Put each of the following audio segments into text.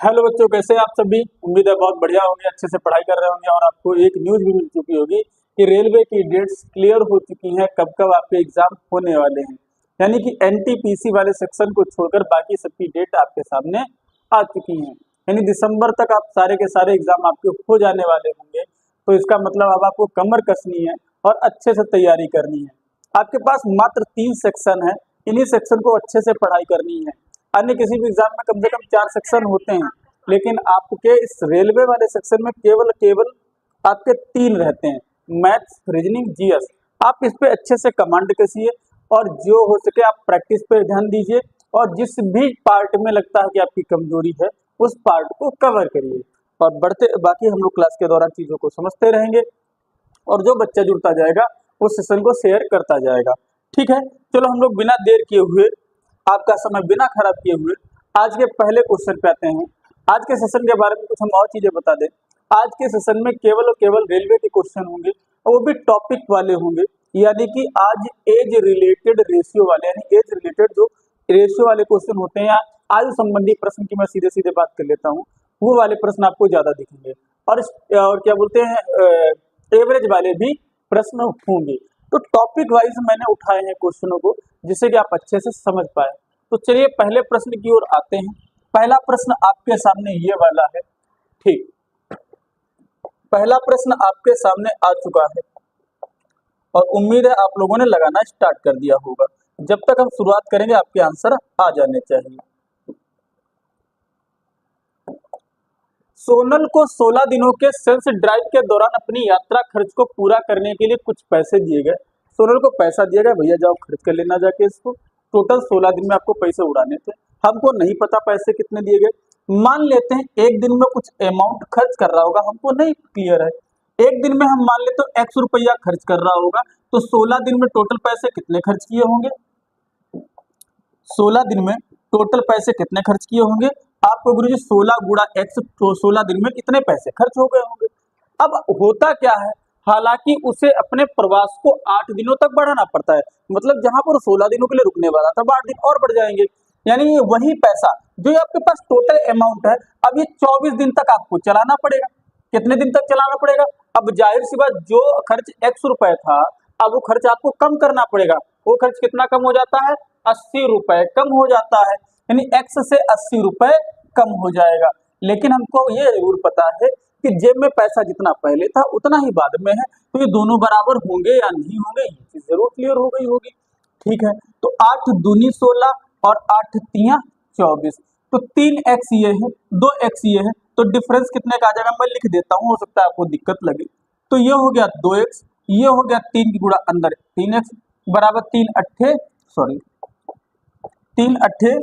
Hello बच्चों, कैसे हैं आप सभी। उम्मीद है बहुत बढ़िया होंगे, अच्छे से पढ़ाई कर रहे होंगे। और आपको एक न्यूज़ भी मिल चुकी होगी कि रेलवे की डेट्स क्लियर हो चुकी हैं, कब कब आपके एग्जाम होने वाले हैं। यानी कि एनटीपीसी वाले सेक्शन को छोड़कर बाकी सबकी डेट आपके सामने आ चुकी हैं। यानी दिसंबर तक आप सारे के सारे एग्जाम आपके हो जाने वाले होंगे। तो इसका मतलब अब आपको कमर कसनी है और अच्छे से तैयारी करनी है। आपके पास मात्र 3 सेक्शन है, इन्हीं सेक्शन को अच्छे से पढ़ाई करनी है। अन्य किसी भी एग्जाम में कम से कम 4 सेक्शन होते हैं, लेकिन आपके इस रेलवे वाले सेक्शन में केवल केवल आपके 3 रहते हैं, मैथ्स, रीजनिंग, जीएस। आप इस पे अच्छे से कमांड कसिए और जो हो सके आप प्रैक्टिस पे ध्यान दीजिए। और जिस भी पार्ट में लगता है कि आपकी कमजोरी है, उस पार्ट को कवर करिए। और बढ़ते बाकी हम लोग क्लास के दौरान चीजों को समझते रहेंगे और जो बच्चा जुड़ता जाएगा उस सेशन को शेयर करता जाएगा। ठीक है, चलो हम लोग बिना देर किए हुए, आपका समय बिना खराब किए हुए आज के पहले क्वेश्चन पे आते हैं। आज के सेशन के बारे में कुछ हम और चीजें बता दें। आज के सेशन में केवल और केवल रेलवे के क्वेश्चन होंगे और वो भी टॉपिक वाले होंगे। यानी कि आज एज रिलेटेड रेशियो वाले, यानी एज रिलेटेड जो रेशियो वाले क्वेश्चन होते हैं या आयु संबंधी प्रश्न की मैं सीधे सीधे बात कर लेता हूँ, वो वाले प्रश्न आपको ज्यादा दिखेंगे। और क्या बोलते हैं, एवरेज वाले भी प्रश्न होंगे। तो टॉपिक वाइज मैंने उठाए हैं क्वेश्चनों को, जिससे कि आप अच्छे से समझ पाए। तो चलिए पहले प्रश्न की ओर आते हैं। पहला प्रश्न आपके सामने ये वाला है। ठीक, पहला प्रश्न आपके सामने आ चुका है और उम्मीद है आप लोगों ने लगाना स्टार्ट कर दिया होगा। जब तक हम शुरुआत करेंगे आपके आंसर आ जाने चाहिए। सोनल को 16 दिनों के सेल्स ड्राइव के दौरान अपनी यात्रा खर्च को पूरा करने के लिए कुछ पैसे दिए गए। सोनल को पैसा दिया गया, भैया जाओ खर्च कर लेना जाके इसको। टोटल 16 दिन में आपको पैसे उड़ाने थे। हमको नहीं पता पैसे कितने दिए गए। मान लेते हैं एक दिन में कुछ अमाउंट खर्च कर रहा होगा, हमको नहीं क्लियर है। एक दिन में हम मान लेते हैं X रुपया खर्च कर रहा होगा, तो 16 दिन में टोटल पैसे कितने खर्च किए होंगे। 16 दिन में टोटल पैसे कितने खर्च किए होंगे आपको गुरुजी? 16 गुणा X, तो 16 दिन में कितने पैसे खर्च हो गए होंगे। अब होता क्या है, हालांकि उसे अपने प्रवास को 8 दिनों तक बढ़ाना पड़ता है। मतलब जहां पर 16 दिनों के लिए रुकने वाला था, 8 दिन और बढ़ जाएंगे। यानी ये वही पैसा जो आपके पास टोटल अमाउंट है, अब ये 24 दिन तक आपको चलाना पड़ेगा। कितने दिन तक चलाना पड़ेगा? अब जाहिर सी बात, जो खर्च X रुपए था, अब वो खर्च आपको कम करना पड़ेगा। वो खर्च कितना कम हो जाता है? 80 रुपए कम हो जाता है। यानी X से 80 रुपए कम हो जाएगा। लेकिन हमको ये जरूर पता है कि जेब में पैसा जितना पहले था उतना ही बाद में है, तो ये दोनों बराबर होंगे या नहीं होंगे, ये चीज जरूर क्लियर हो गई होगी। ठीक है, तो 8 दूनी 16 और 8 तिया 24, तो 3x ये है, 2x ये है, तो डिफरेंस कितने का आ जाएगा मैं लिख देता हूँ, हो सकता है आपको दिक्कत लगे। तो ये हो गया 2x, ये हो गया 3 की गुणा अंदर 3x बराबर 3 अट्ठे, सॉरी 3 अट्ठे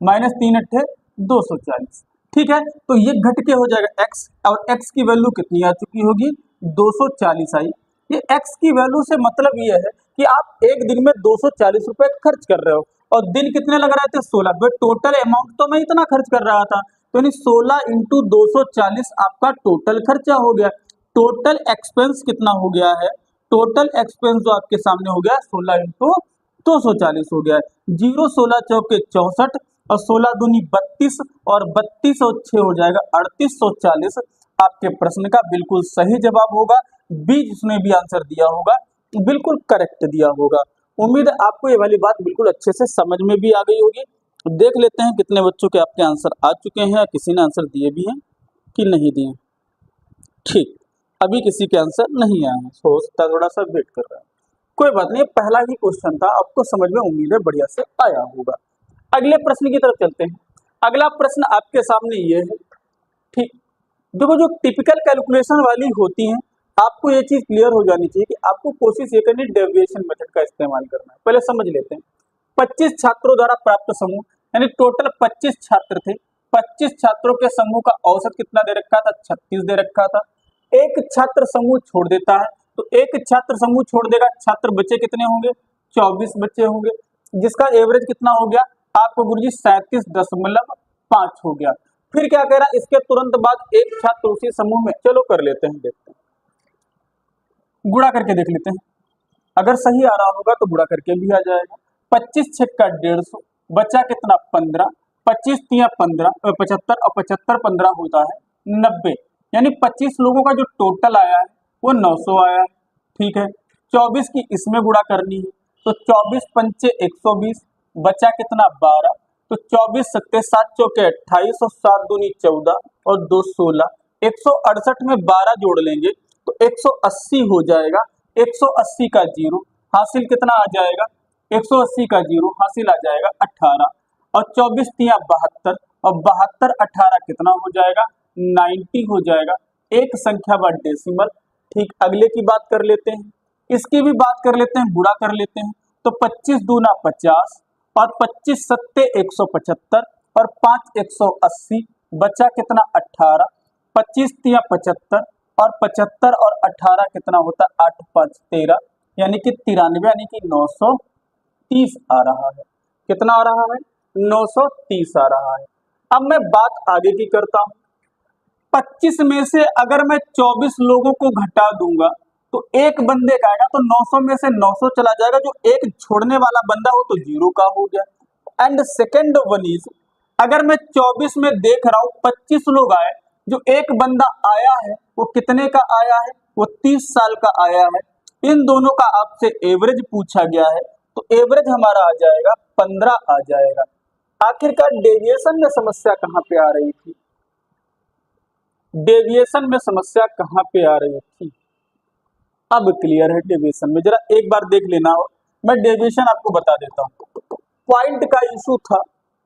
माइनस 3 अट्ठे 240। ठीक है, तो ये घट के हो जाएगा x, और x की वैल्यू कितनी आ चुकी होगी? 240 आई। ये x की वैल्यू से मतलब ये है कि आप एक दिन में 240 रुपए खर्च कर रहे हो, और दिन कितने लग रहे थे? 16। टोटल अमाउंट तो मैं इतना खर्च कर रहा था, तो यानी 16 इंटू 240 आपका टोटल खर्चा हो गया। टोटल एक्सपेंस कितना हो गया है? टोटल एक्सपेंस जो आपके सामने हो गया 16 इंटू 240 हो गया है। 0 16 चौके 64 और 16 दूनी 32 और 32 और 6 हो जाएगा 3840। आपके प्रश्न का बिल्कुल सही जवाब होगा बी, जिसने भी आंसर दिया होगा बिल्कुल करेक्ट दिया होगा। उम्मीद है आपको ये वाली बात बिल्कुल अच्छे से समझ में भी आ गई होगी। देख लेते हैं कितने बच्चों के आपके आंसर आ चुके हैं, किसी ने आंसर दिए भी हैं कि नहीं दिए। ठीक, अभी किसी के आंसर नहीं आए हैं, हो सकता है थोड़ा सा वेट कर रहा है। कोई बात नहीं, पहला ही क्वेश्चन था, आपको समझ में उम्मीद है बढ़िया से आया होगा। अगले प्रश्न की तरफ चलते हैं। अगला प्रश्न आपके सामने ये है। ठीक, देखो जो टिपिकल कैलकुलेशन वाली होती हैं, आपको ये चीज क्लियर हो जानी चाहिए कि आपको कोशिश ये करनी डेविएशन मेथड का इस्तेमाल करना है। पहले समझ लेते हैं। 25 छात्रों द्वारा प्राप्त समूह, यानी टोटल 25 छात्र थे। 25 छात्रों के समूह का औसत कितना दे रखा था? 36 दे रखा था। एक छात्र समूह छोड़ देता है, तो एक छात्र समूह छोड़ देगा, छात्र बच्चे कितने होंगे? 24 बच्चे होंगे, जिसका एवरेज कितना हो गया आपको गुरुजी? 37.5 हो गया। फिर क्या कह रहा है? इसके तुरंत बाद एक छात्र उसी समूह में, चलो कर लेते हैं, देखते हैं, गुणा करके देख लेते हैं। अगर सही आ रहा होगा तो गुणा करके भी आ जाएगा। 25 छक्का 150, बचा कितना? 15। 25 तिया 15, 75 और 75 15 होता है 90, यानी 25 लोगों का जो टोटल आया है वो 900 आया है। ठीक है, 24 की इसमें गुणा करनी है, तो 24 पंचे 120, बचा कितना 12, तो 24 सत्ते 7 चौके 28 और 7 दूनी 14 और 2 16, 168 में 12 जोड़ लेंगे तो 180 हो जाएगा। 180 का जीरो हासिल कितना आ जाएगा, 180 का जीरो हासिल आ जाएगा 18, और 24 तिया 72 और 72 18 कितना हो जाएगा 90 हो जाएगा। एक संख्या बाद डेसिमल। ठीक, अगले की बात कर लेते हैं, इसकी भी बात कर लेते हैं, गुणा कर लेते हैं, तो 25 दूना 50 और 25 सत्ते 175 और 5 180, बचा कितना 18, 25 तिया 75 और 75 और 18 कितना होता है 8 5 13, यानी कि 93, यानी कि 930 आ रहा है। कितना आ रहा है 930 आ रहा है। अब मैं बात आगे की करता हूं, 25 में से अगर मैं 24 लोगों को घटा दूंगा तो एक बंदे का आएगा, तो 900 में से 900 चला जाएगा, जो एक छोड़ने वाला बंदा हो तो जीरो का हो गया। एंड सेकेंड वन इज, अगर मैं 24 में देख रहा हूं 25 लोग आए, जो एक बंदा आया है वो कितने का आया है, वो 30 साल का आया है। इन दोनों का आपसे एवरेज पूछा गया है, तो एवरेज हमारा आ जाएगा 15 आ जाएगा। आखिरकार डेविएशन में समस्या कहां पे आ रही थी, डेविएशन में समस्या कहां पे आ रही थी, अब क्लियर है। डेविएशन में जरा एक बार देख लेना हो, मैं डेविएशन आपको बता देता हूं। पॉइंट का इशू था,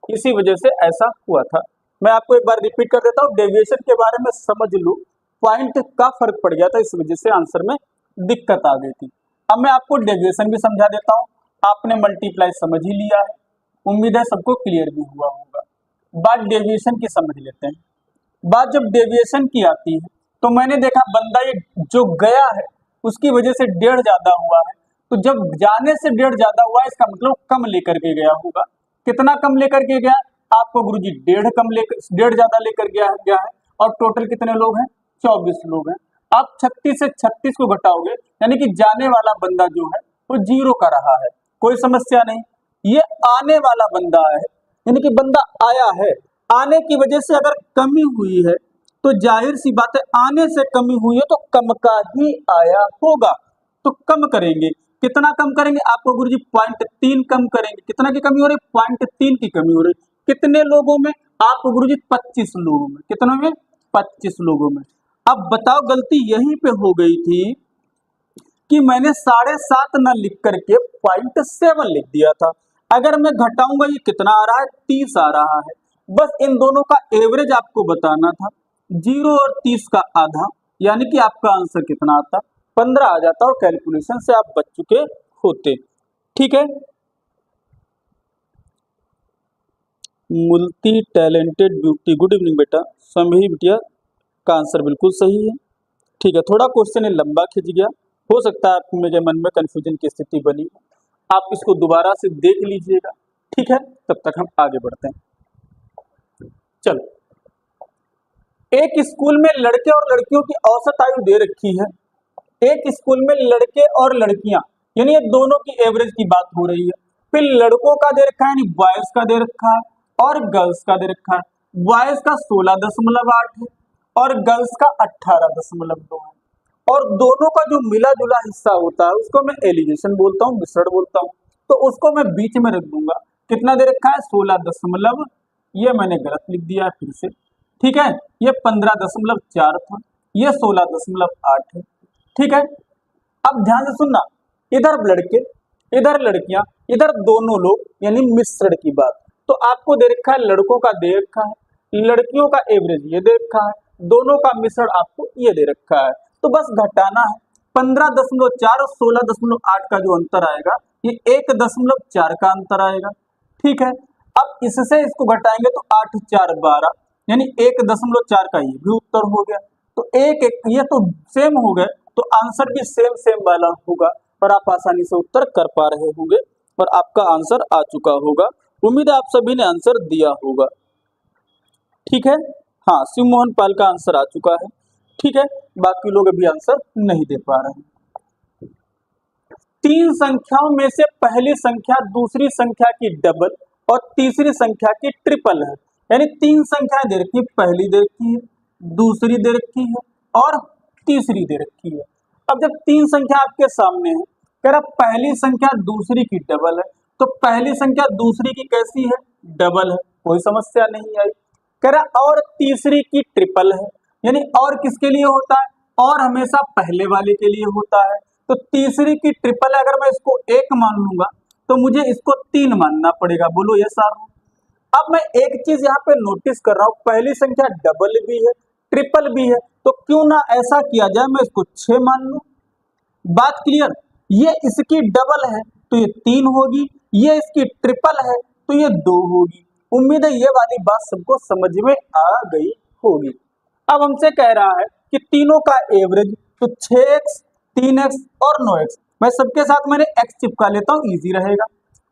इसी वजह से ऐसा हुआ था। मैं आपको एक बार रिपीट कर देता हूं, डेविएशन के बारे में समझ लो, पॉइंट का फर्क पड़ गया था, इस वजह से आंसर में दिक्कत आ गई थी। अब मैं आपको डेविएशन भी समझा देता हूं, आपने मल्टीप्लाई समझ ही लिया है, उम्मीद है सबको क्लियर भी हुआ होगा। बात डेविएशन की समझ लेते हैं। बात जब डेविएशन की आती है तो मैंने देखा बंदा ये जो गया है उसकी वजह से 1.5 ज्यादा हुआ है, तो जब जाने से 1.5 ज्यादा हुआ है इसका मतलब कम लेकर के गया होगा। कितना कम लेकर के गया, आपको गुरुजी 1.5 ज्यादा लेकर गया है, और टोटल कितने लोग हैं 24 लोग हैं। आप 36 से 36 को घटाओगे, यानी कि जाने वाला बंदा जो है वो जीरो का रहा है, कोई समस्या नहीं। ये आने वाला बंदा है, यानी कि बंदा आया है, आने की वजह से अगर कमी हुई है तो जाहिर सी बात है आने से कमी हुई है तो कम का ही आया होगा, तो कम करेंगे। कितना कम करेंगे, आपको गुरुजी 0.3 कम करेंगे। कितना की कमी हो रही, 0.3 की कमी हो रही। कितने लोगों में, आपको गुरुजी 25 लोगों में। कितनों में, 25 लोगों में। अब बताओ गलती यहीं पे हो गई थी कि मैंने 7.5 न लिख करके 0.7 लिख दिया था। अगर मैं घटाऊंगा ये कितना आ रहा है 30 आ रहा है। बस इन दोनों का एवरेज आपको बताना था, 0 और 30 का आधा, यानी कि आपका आंसर कितना आता 15 आ जाता, और कैलकुलेशन से आप बच चुके होते। ठीक है, multi talented beauty, good evening बेटा। सभी बिटिया का आंसर बिल्कुल सही है। ठीक है, थोड़ा क्वेश्चन लंबा खिंच गया, हो सकता है आप मेरे मन में कंफ्यूजन की स्थिति बनी, आप इसको दोबारा से देख लीजिएगा। ठीक है, तब तक हम आगे बढ़ते हैं। चलो, एक स्कूल में लड़के और लड़कियों की औसत आयु दे रखी है। एक स्कूल में लड़के और लड़कियां, यानी ये दोनों की एवरेज की बात हो रही है। फिर लड़कों का दे रखा है, यानी बॉयज का दे रखा है, और गर्ल्स का दे रखा है। बॉयज का 16.8 है और गर्ल्स का 18.2 है, और दोनों का जो मिला जुला हिस्सा होता है उसको मैं एलिगेशन बोलता हूँ, मिश्रण बोलता हूँ, तो उसको मैं बीच में रख दूंगा। कितना दे रखा है 16 ये मैंने गलत लिख दिया है फिर से। ठीक है, ये 15.4 था, ये 16.8 है। ठीक है, अब ध्यान से सुनना, इधर लड़के इधर लड़कियां, इधर दोनों लोग, यानी मिश्रण की बात। तो आपको दे रखा है लड़कों का दे रखा है, लड़कियों का एवरेज ये दे रखा है, दोनों का मिश्रण आपको ये दे रखा है। तो बस घटाना है, 15.4 और 16.8 का जो अंतर आएगा ये 1.4 का अंतर आएगा। ठीक है, अब इससे इसको घटाएंगे तो 8 4 12, यानी 1.4 का ये भी उत्तर हो गया। तो एक ये तो सेम हो गए, तो आंसर भी सेम सेम वाला होगा, और आप आसानी से उत्तर कर पा रहे होंगे, और आपका आंसर आ चुका होगा। उम्मीद है आप सभी ने आंसर दिया होगा। ठीक है, हाँ, शिव मोहन पाल का आंसर आ चुका है। ठीक है, बाकी लोग अभी आंसर नहीं दे पा रहे हैं। 3 संख्याओं में से पहली संख्या दूसरी संख्या की डबल और तीसरी संख्या की ट्रिपल है। यानी तीन संख्याएं दे रखी है, पहली दे रखी है, दूसरी दे रखी है और तीसरी दे रखी है। अब जब तीन संख्या आपके सामने है, कह रहा पहली संख्या दूसरी की डबल है, तो पहली संख्या दूसरी की कैसी है? डबल है, कोई समस्या नहीं आई। कह रहा और तीसरी की ट्रिपल है, यानी और किसके लिए होता है? और हमेशा पहले वाले के लिए होता है। तो तीसरी की ट्रिपल अगर मैं इसको एक मान लूंगा तो मुझे इसको तीन मानना पड़ेगा। बोलो यस आर नो। अब मैं एक चीज यहाँ पे नोटिस कर रहा हूँ, पहली संख्या डबल भी है, ट्रिपल भी है, तो क्यों ना ऐसा किया जाए, मैं इसको 6 मान लूं। बात क्लियर? ये इसकी डबल है तो ये 3 होगी, ये इसकी ट्रिपल है तो ये 2 होगी। उम्मीद है ये वाली बात सबको समझ में आ गई होगी। अब हमसे कह रहा है कि तीनों का एवरेज, तो 6x, 3x और 9x, मैं सबके साथ मैंने x चिपका लेता हूं, इजी रहेगा।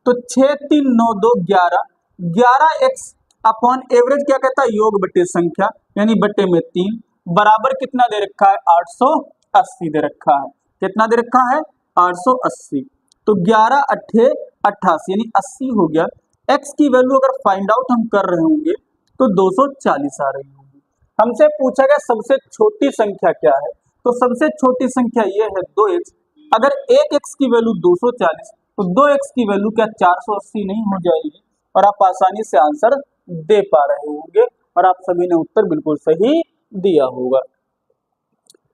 तो 6 3 9 2 11, 11x अपॉन एवरेज क्या कहता है? योग बटे संख्या, यानी बटे में 3 बराबर कितना दे रखा है? 880 दे रखा है। कितना दे रखा है? 880। तो 11 अट्ठे 88 यानी 80 हो गया। x की वैल्यू अगर फाइंड आउट हम कर रहे होंगे तो 240 आ रही होगी। हमसे पूछा गया सबसे छोटी संख्या क्या है, तो सबसे छोटी संख्या ये है 2x। अगर 1x की वैल्यू 240 तो 2x की वैल्यू क्या 480 नहीं हो जाएगी? और आप आसानी से आंसर दे पा रहे होंगे और आप सभी ने उत्तर बिल्कुल सही दिया होगा।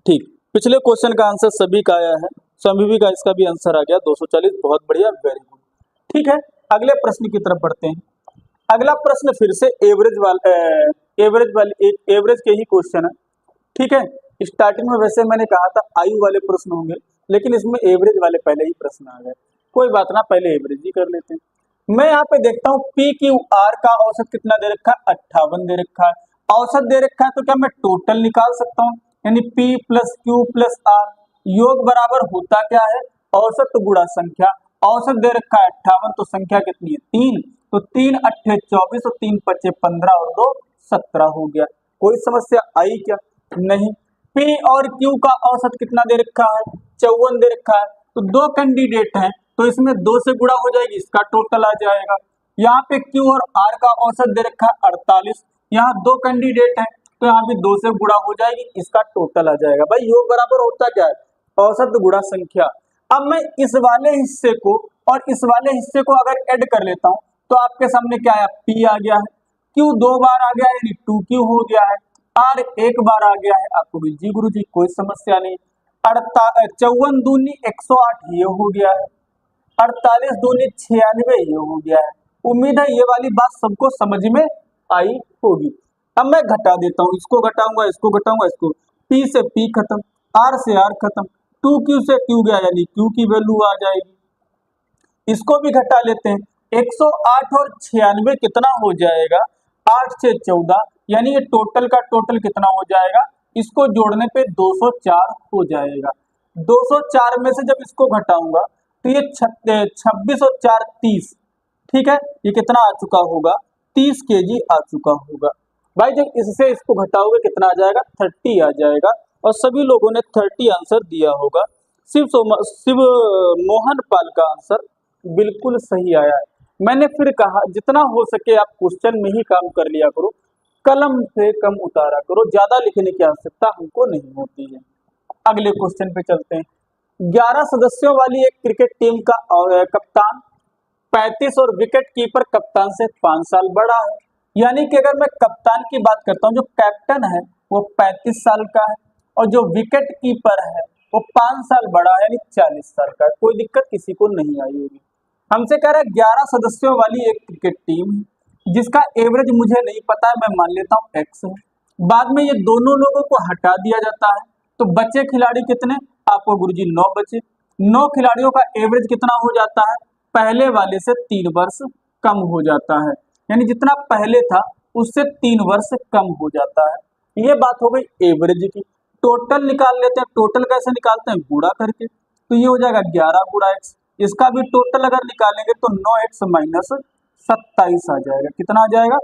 ठीक, पिछले क्वेश्चन का आंसर सभी का आया है, सभी का इसका भी आंसर आ गया 240। बहुत बढ़िया, वेरी गुड। ठीक है, अगले प्रश्न की तरफ बढ़ते हैं। अगला प्रश्न फिर से एवरेज वाली एवरेज के ही क्वेश्चन है। ठीक है, स्टार्टिंग में वैसे मैंने कहा था आयु वाले प्रश्न होंगे, लेकिन इसमें एवरेज वाले पहले ही प्रश्न आ गए। कोई बात ना, पहले एवरेज ही कर लेते हैं। मैं यहाँ पे देखता हूँ पी क्यू आर का औसत कितना दे रखा है? 58 दे रखा है। औसत दे रखा है तो क्या मैं टोटल निकाल सकता हूँ? यानी P plus Q plus R योग बराबर होता क्या है? औसत गुणा संख्या। औसत दे रखा है 58, तो संख्या कितनी है? 3। तो 3 अट्ठे 24 और 3 पच्चे 15 और 2 17 हो गया। कोई समस्या आई क्या? नहीं। P और Q का औसत कितना दे रखा है? 54 दे रखा है। तो दो कैंडिडेट हैं तो इसमें 2 से गुणा हो जाएगी, इसका टोटल आ जाएगा। यहाँ पे Q और R का औसत दे रखा है 48, यहाँ दो कैंडिडेट हैं तो यहाँ भी 2 से गुणा हो जाएगी, इसका टोटल आ जाएगा। भाई योग बराबर होता क्या है? औसत गुणा संख्या। अब मैं इस वाले हिस्से को और इस वाले हिस्से को अगर ऐड कर लेता हूं तो आपके सामने क्या है? P आ गया है, Q 2 बार आ गया है यानी 2Q हो गया है, R 1 बार आ गया है। आपको भी जी गुरु जी कोई समस्या नहीं। 54 दूनी 108 ये हो गया है, 48 दूनी 96 ये हो गया है। उम्मीद है ये वाली बात सबको समझ में आई होगी। अब मैं घटा देता हूँ, इसको घटाऊंगा, इसको घटाऊंगा, इसको P से P खत्म, R से R खत्म, 2Q से Q गया यानी Q की वैल्यू आ जाएगी। इसको भी घटा लेते हैं, 108 और 96 कितना हो जाएगा? 8 से 14 यानी ये टोटल का टोटल कितना हो जाएगा? इसको जोड़ने पे 204 हो जाएगा। 204 में से जब इसको घटाऊंगा तो ये 26 और 4 30। ठीक है, ये कितना आ चुका होगा? 30 kg आ चुका होगा। भाई जब इससे इसको घटाओगे कितना आ जाएगा? 30 आ जाएगा। और सभी लोगों ने 30 आंसर दिया होगा। शिव मोहन पाल का आंसर बिल्कुल सही आया है। मैंने फिर कहा जितना हो सके आप क्वेश्चन में ही काम कर लिया करो, कलम से कम उतारा करो, ज्यादा लिखने की आवश्यकता हमको नहीं होती है। अगले क्वेश्चन पे चलते हैं। 11 सदस्यों वाली एक क्रिकेट टीम का कप्तान 35 और विकेट कीपर कप्तान से 5 साल बड़ा है। यानी कि अगर मैं कप्तान की बात करता हूँ, जो कैप्टन है वो 35 साल का है और जो विकेट कीपर है वो 5 साल बड़ा है यानी 40 साल का है। कोई दिक्कत किसी को नहीं आई होगी। हमसे कह रहा है 11 सदस्यों वाली एक क्रिकेट टीम है जिसका एवरेज मुझे नहीं पता है, मैं मान लेता हूँ x है। बाद में ये दोनों लोगों को हटा दिया जाता है तो बचे खिलाड़ी कितने? आपको गुरुजी 9 बचे। 9 खिलाड़ियों का एवरेज कितना हो जाता है? पहले वाले से 3 वर्ष कम हो जाता है, यानी जितना पहले था उससे 3 वर्ष कम हो जाता है। ये बात हो गई एवरेज की। टोटल निकाल लेते हैं। टोटल कैसे निकालते हैं? गुणा करके। तो ये हो जाएगा 11 गुणा x। इसका भी टोटल अगर निकालेंगे तो 9x माइनस 27 आ जाएगा। कितना आ जाएगा?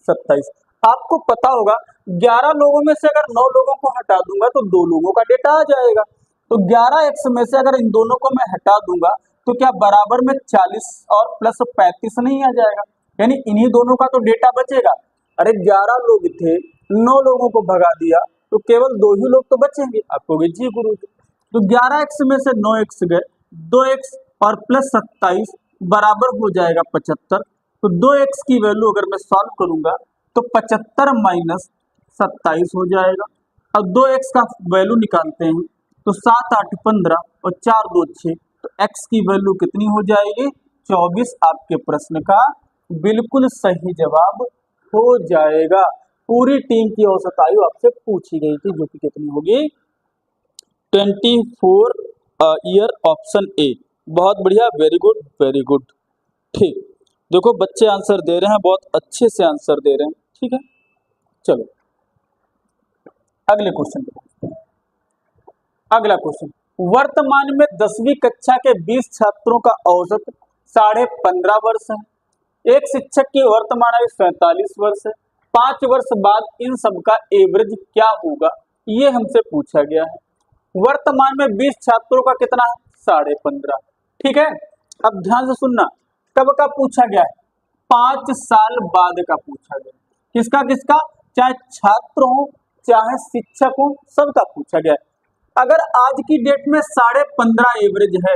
27। आपको पता होगा 11 लोगों में से अगर 9 लोगों को हटा दूंगा तो 2 लोगों का डेटा आ जाएगा। तो 11x में से अगर इन दोनों को मैं हटा दूंगा तो क्या बराबर में 40 और प्लस 35 नहीं आ जाएगा? यानी इन्हीं दोनों का तो डेटा बचेगा। अरे 11 लोग थे, 9 लोगों को भगा दिया तो केवल 2 ही लोग तो बचेंगे। आप कहोगे जी गुरु जी, तो 11x में से 9x गए, 2x और प्लस 27 बराबर हो जाएगा 75। तो 2x की वैल्यू अगर मैं सॉल्व करूंगा तो 75 माइनस 27 हो जाएगा। अब 2x का वैल्यू निकालते हैं तो 7 8 15 और 4 2 6, तो x की वैल्यू कितनी हो जाएगी? 24 आपके प्रश्न का बिल्कुल सही जवाब हो जाएगा। पूरी टीम की औसत आयु आपसे पूछी गई थी, जो कि कितनी होगी? 24 ईयर, ऑप्शन ए। बहुत बढ़िया, वेरी गुड वेरी गुड। ठीक, देखो बच्चे आंसर दे रहे हैं, बहुत अच्छे से आंसर दे रहे हैं। ठीक है, चलो अगले क्वेश्चन पे पहुंचते हैं। अगला क्वेश्चन, वर्तमान में 10वीं कक्षा के 20 छात्रों का औसत 15.5 वर्ष है। एक शिक्षक की वर्तमान आयु 47 वर्ष है। 5 वर्ष बाद इन सब का एवरेज क्या होगा, ये हमसे पूछा गया है। वर्तमान में 20 छात्रों का कितना है? 15.5। ठीक है, अब ध्यान से सुनना, कब का पूछा गया है? 5 साल बाद का पूछा गया। किसका किसका? चाहे छात्र हो चाहे शिक्षक हो, सबका पूछा गया है। अगर आज की डेट में 15.5 एवरेज है,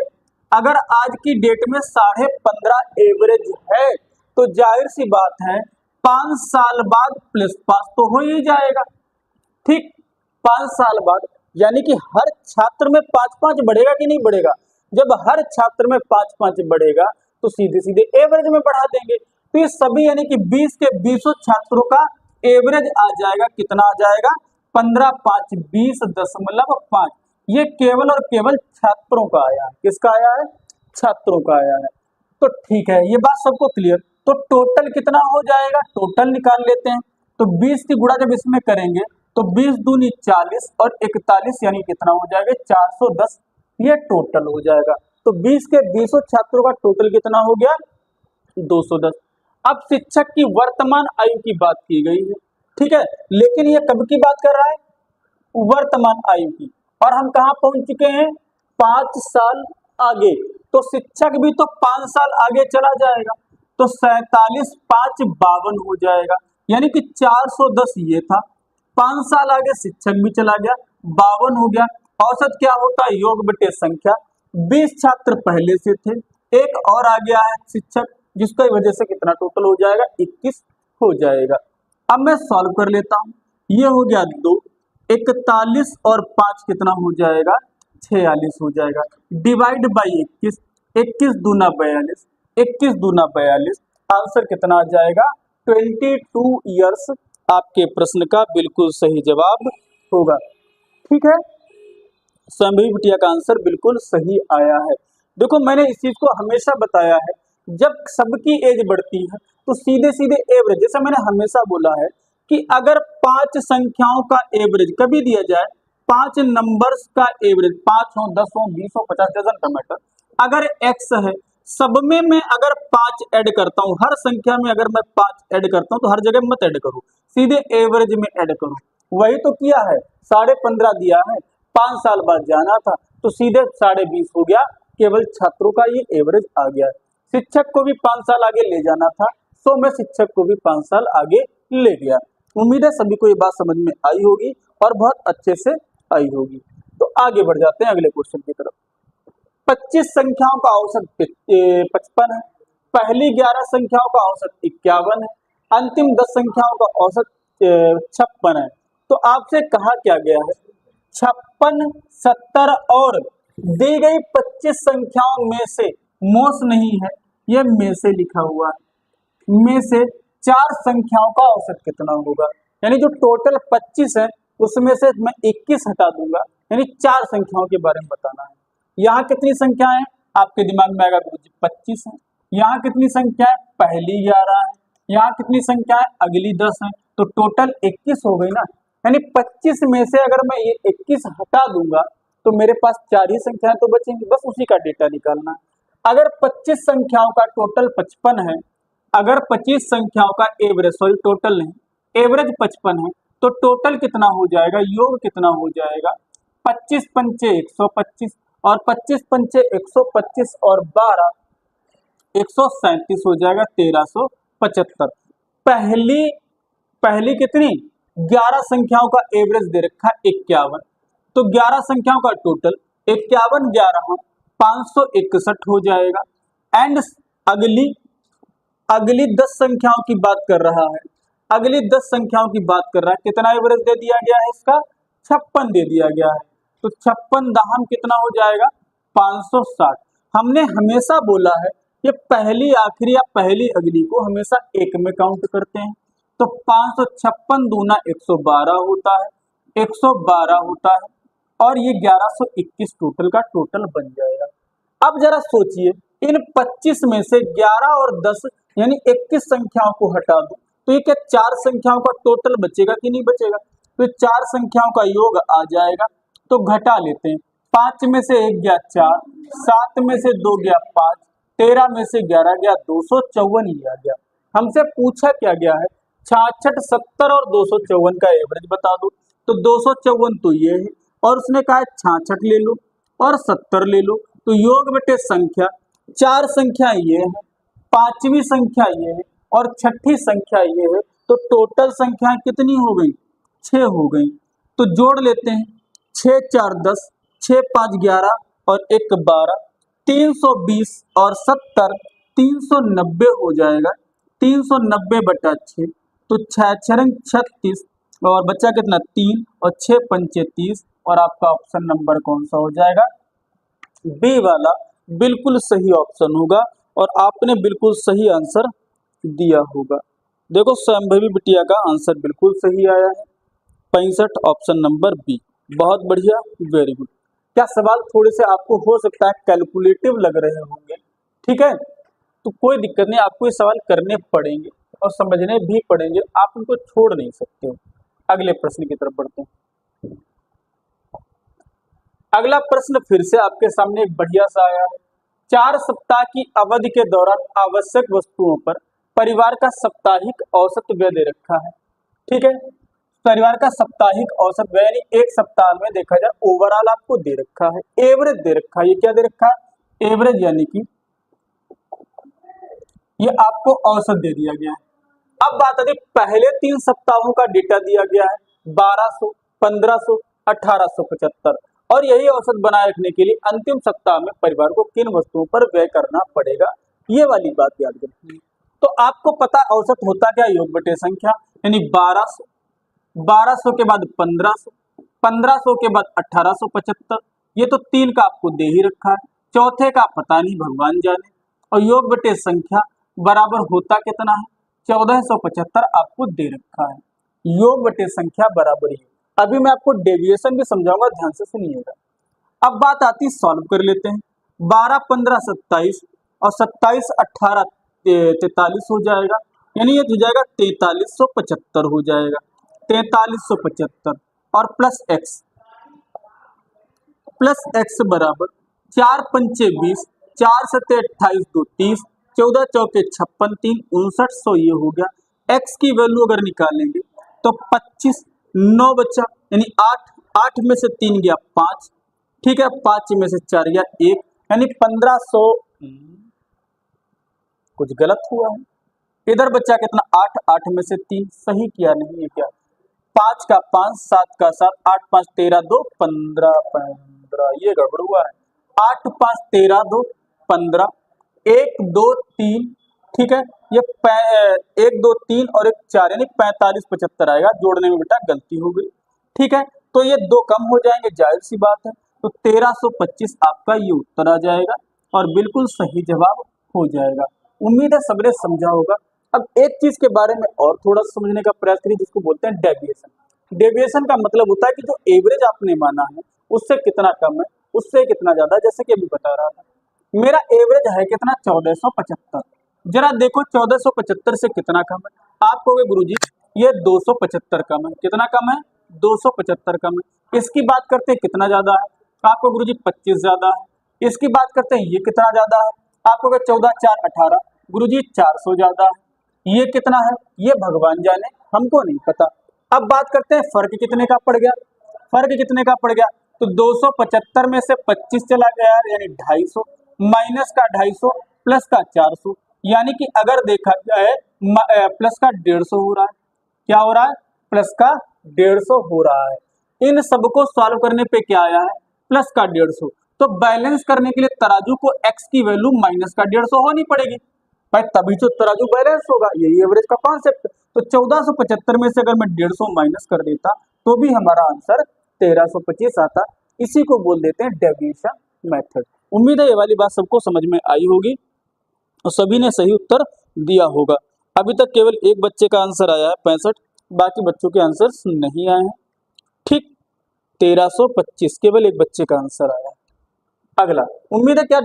अगर आज की डेट में 15.5 एवरेज है, तो जाहिर सी बात है 5 साल बाद प्लस पास तो हो ही जाएगा। ठीक, 5 साल बाद यानी कि हर छात्र में 5-5 बढ़ेगा कि नहीं बढ़ेगा? जब हर छात्र में 5-5 बढ़ेगा तो सीधे सीधे एवरेज में बढ़ा देंगे। तो ये सभी यानी कि 20 के 20 छात्रों का एवरेज आ जाएगा। कितना आ जाएगा? 15 5 20.5। ये केवल और केवल छात्रों का आया है। किसका आया है? छात्रों का आया है। तो ठीक है, ये बात सबको क्लियर। तो टोटल कितना हो जाएगा? टोटल निकाल लेते हैं। तो 20 की गुणा जब इसमें करेंगे तो 20 दूनी 40 और 41 यानी कितना हो जाएगा? 410। ये टोटल हो जाएगा। तो 20 के 20 छात्रों का टोटल कितना हो गया? 210। अब शिक्षक की वर्तमान आयु की बात की गई है। ठीक है, लेकिन ये कब की बात कर रहा है? वर्तमान आयु की। और हम कहां पहुंच चुके हैं? 5 साल आगे। तो शिक्षक भी तो 5 साल आगे चला जाएगा। तो 47 5 52 हो जाएगा। यानी कि 410 ये था, 5 साल आगे शिक्षक भी चला गया, 52 हो गया। औसत क्या होता है? योग बटे संख्या। 20 छात्र पहले से थे, एक और आ गया है शिक्षक, जिसकी वजह से कितना टोटल हो जाएगा? 21 हो जाएगा। अब मैं सॉल्व कर लेता हूं। ये हो गया 2, 41 और 5 कितना हो जाएगा? 46 हो जाएगा। डिवाइड बाई 21, 21 दूना 42, 21 दूना 42। आंसर कितना आ जाएगा? 22 ईयर्स आपके प्रश्न का बिल्कुल सही जवाब होगा। ठीक है, संभवी बिटिया का आंसर बिल्कुल सही आया है। देखो मैंने इस चीज को हमेशा बताया है, जब सबकी एज बढ़ती है तो सीधे सीधे एवरेज, जैसे मैंने हमेशा बोला है कि अगर 5 संख्याओं का एवरेज कभी दिया जाए, 5 नंबर्स का एवरेज, 5 हो 10 हो 20 हो 50, डजंट मैटर, अगर x है, सब में मैं अगर 5 ऐड करता हूं, हर संख्या में अगर मैं 5 ऐड करता हूं तो हर जगह मत ऐड करूं, सीधे एवरेज में ऐड करूं। वही तो किया है, 15.5 दिया है, 5 साल बाद जाना था तो सीधे 20.5 हो गया। केवल छात्रों का ये एवरेज आ गया। शिक्षक को भी 5 साल आगे ले जाना था, सो मैं शिक्षक को भी 5 साल आगे ले गया। उम्मीद है सभी को ये बात समझ में आई होगी और बहुत अच्छे से आई होगी। तो आगे बढ़ जाते हैं अगले क्वेश्चन की तरफ। 25 संख्याओं का औसत 55 है, पहली 11 संख्याओं का औसत 51 है, अंतिम 10 संख्याओं का औसत 56 है। तो आपसे कहा क्या गया है? 56, 70 और दी गई 25 संख्याओं में से मोस नहीं है, यह में से लिखा हुआ है, में से 4 संख्याओं का औसत कितना होगा? यानी जो टोटल 25 है उसमें से मैं 21 हटा दूंगा, यानी 4 संख्याओं के बारे में बताना है। यहाँ कितनी संख्या है आपके दिमाग में आएगा? गुरुजी 25 है। यहाँ कितनी संख्या है? पहली 11 है। यहाँ कितनी संख्या है? अगली 10 है। तो टोटल 21 हो गई ना। यानी 25 में से अगर मैं ये 21 हटा दूंगा तो मेरे पास 4 ही संख्याएं तो बचेंगी, बस उसी का डेटा निकालना। अगर 25 संख्याओं का टोटल 55 है, अगर 25 संख्याओं का एवरेज, सॉरी टोटल नहीं, एवरेज 55 है, तो टोटल कितना हो जाएगा? योग कितना हो जाएगा? 25 पंचे 125, और 25 पंचे 125 और 12 137 हो जाएगा 1375। पहली पहली कितनी 11 संख्याओं का एवरेज दे रखा है 51, तो 11 संख्याओं का टोटल 51 11 561 हो जाएगा। एंड अगली अगली 10 संख्याओं की बात कर रहा है, अगली 10 संख्याओं की बात कर रहा है, कितना एवरेज दे दिया गया है इसका 56 दे दिया गया है, तो 56 दहम कितना हो जाएगा 560। हमने हमेशा बोला है ये पहली आखिरी या पहली अगली को हमेशा एक में काउंट करते हैं, तो 556 दूना 112 होता है, 112 होता है और ये 1121 टोटल का टोटल बन जाएगा। अब जरा सोचिए इन 25 में से 11 और 10 यानी 21 संख्याओं को हटा दो तो ये क्या 4 संख्याओं का टोटल बचेगा कि नहीं बचेगा, तो 4 संख्याओं का योग आ जाएगा। तो घटा लेते हैं, 5 में से 1 गया 4, 7 में से 2 गया 5, 13 में से 11 गया 254 ही आ गया। हमसे पूछा क्या गया है 66 70 और 254 का एवरेज बता दो, तो 254 तो ये है और उसने कहा है 66 ले लो और 70 ले लो, तो योग बटे संख्या 4 संख्या ये है, 5वीं संख्या ये है और 6ठी संख्या ये है, तो टोटल संख्या कितनी हो गई 6 हो गई। तो जोड़ लेते हैं 6 4 10, 6 5 11 और 1 12, 320 और 70 390 हो जाएगा, 390 बटा 6, तो 6 36 और बच्चा कितना 3 और 6 पंचे 30 और आपका ऑप्शन नंबर कौन सा हो जाएगा बी वाला बिल्कुल सही ऑप्शन होगा और आपने बिल्कुल सही आंसर दिया होगा। देखो संभवी बिटिया का आंसर बिल्कुल सही आया है 65 ऑप्शन नंबर बी, बहुत बढ़िया वेरी गुड। क्या सवाल थोड़े से आपको हो सकता है कैलकुलेटिव लग रहे होंगे, ठीक है, तो कोई दिक्कत नहीं, आपको ये सवाल करने पड़ेंगे और समझने भी पड़ेंगे, आप उनको छोड़ नहीं सकते हो। अगले प्रश्न की तरफ बढ़ते हैं। अगला प्रश्न फिर से आपके सामने एक बढ़िया सा आया है। 4 सप्ताह की अवधि के दौरान आवश्यक वस्तुओं पर परिवार का साप्ताहिक औसत व्यय दे रखा है, ठीक है, परिवार का साप्ताहिक औसत व्यय यानी एक सप्ताह में देखा जाए ओवरऑल आपको दे रखा है, एवरेज दे रखा है, ये क्या दे रखा है एवरेज, यानी कि ये आपको औसत दे दिया गया है। अब बात आती पहले 3 सप्ताहों का डेटा दिया गया है 1200 1500 1875 और यही औसत बनाए रखने के लिए अंतिम सप्ताह में परिवार को किन वस्तुओं पर व्यय करना पड़ेगा, ये वाली बात याद रखनी है। तो आपको पता औसत होता क्या योग बटे संख्या, यानी 1200 1200 के बाद 1500 1500 के बाद 1875, ये तो 3 का आपको दे ही रखा है, चौथे का पता नहीं भगवान जाने, और योग बटे संख्या बराबर होता कितना है 1475 आपको दे रखा है, योग बटे संख्या बराबर ही। अभी मैं आपको डेविएशन भी समझाऊंगा, ध्यान से सुनिएगा। अब बात आती सॉल्व कर लेते हैं, 12 15 27 और 27 18 43 हो जाएगा, यानी ये हो जाएगा 4375 हो जाएगा, 4375 और प्लस एक्स बराबर 4 पंचे 20, 4 सत्ते 28 2 30, 14 चौके 56 3 5900 ये हो गया। एक्स की वैल्यू अगर निकालेंगे तो 25 9 बचा, यानी 8 में से 3 गया 5, ठीक है, 5 में से 4 गया 1, यानी 1500। कुछ गलत हुआ है, इधर बच्चा कितना 8 में से 3 सही किया नहीं है क्या, 5 का 5 7 का 7 8 5 13 2 15 15 ये गड़बड़ हुआ है, 8 5 13 2 15 1 2 3, ठीक है, ये 1 2 3 और 1 4 यानी 45 75 आएगा, जोड़ने में बेटा गलती हो गई, ठीक है, तो ये 2 कम हो जाएंगे, जाहिर सी बात है, तो 1325 आपका ये उत्तर आ जाएगा और बिल्कुल सही जवाब हो जाएगा। उम्मीद है सबने समझा होगा। अब एक चीज के बारे में और थोड़ा समझने का प्रयास करिए, जिसको बोलते हैं डेविएशन। डेविएशन का मतलब होता है कि जो एवरेज आपने माना है उससे कितना कम है, उससे कितना ज्यादा, जैसे कि अभी बता रहा था मेरा एवरेज है कितना 1475, जरा देखो 1475 से कितना कम है, आप कहोगे गुरुजी ये 275 कम है, कितना कम है 275 कम है। इसकी बात करते हैं कितना ज्यादा है, आपको गुरुजी 25 ज्यादा है। इसकी बात करते हैं ये कितना ज्यादा है, आपको 14 4 18, गुरुजी 400 ज्यादा है। ये कितना है ये भगवान जाने, हमको नहीं पता। अब बात करते हैं फर्क कितने का पड़ गया, फर्क कितने का पड़ गया, तो 275 में से 25 चला गया यार, यानी 250, माइनस का 250 प्लस का 400, यानी कि अगर देखा जाए प्लस का 150 हो रहा है। क्या हो रहा है? प्लस का 150 हो रहा है। इन सबको सॉल्व करने पे क्या आया है? प्लस का 150। तो बैलेंस करने के लिए तराजू को x की वैल्यू माइनस का 150 होनी पड़ेगी भाई, तभी तो तराजू बैलेंस होगा। यही एवरेज का कॉन्सेप्ट। तो 1475 में से अगर मैं 150 माइनस कर देता तो भी हमारा आंसर 1325 आता। इसी को बोल देते हैं डेविएशन मेथड। उम्मीद है ये वाली बात सबको समझ में आई होगी और सभी ने सही उत्तर दिया होगा। अभी तक केवल एक बच्चे का आंसर आया है 65, बाकी बच्चों के आंसर नहीं आए हैं। ठीक, 1325 केवल एक बच्चे का आंसर आया है। अगला, उम्मीद है क्या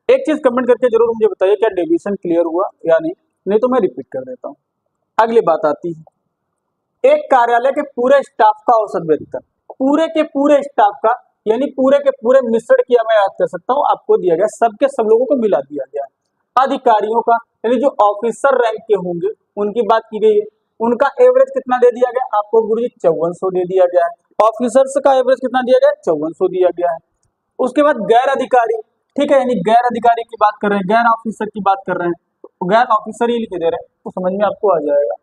एक चीज कमेंट करके जरूर मुझे बताइए क्या डेविएशन क्लियर हुआ या नहीं तो मैं रिपीट कर देता हूँ। अगली बात आती है एक कार्यालय के पूरे स्टाफ का औसत वेतन, पूरे के पूरे स्टाफ का, यानी पूरे के पूरे मिश्रण किया मैं याद कर सकता हूँ, आपको दिया गया, सबके सब लोगों को मिला दिया गया है। अधिकारियों का यानी जो ऑफिसर रैंक के होंगे उनकी बात की गई है, उनका एवरेज कितना दे दिया गया आपको गुरु जी? 5400 दे दिया गया है। ऑफिसर्स का एवरेज कितना दिया गया? 5400 दिया गया है। उसके बाद गैर अधिकारी, ठीक है, यानी गैर अधिकारी की बात कर रहे हैं, गैर ऑफिसर की बात कर रहे हैं, तो गैर ऑफिसर ही लिख दे रहे हैं तो समझ में आपको आ जाएगा।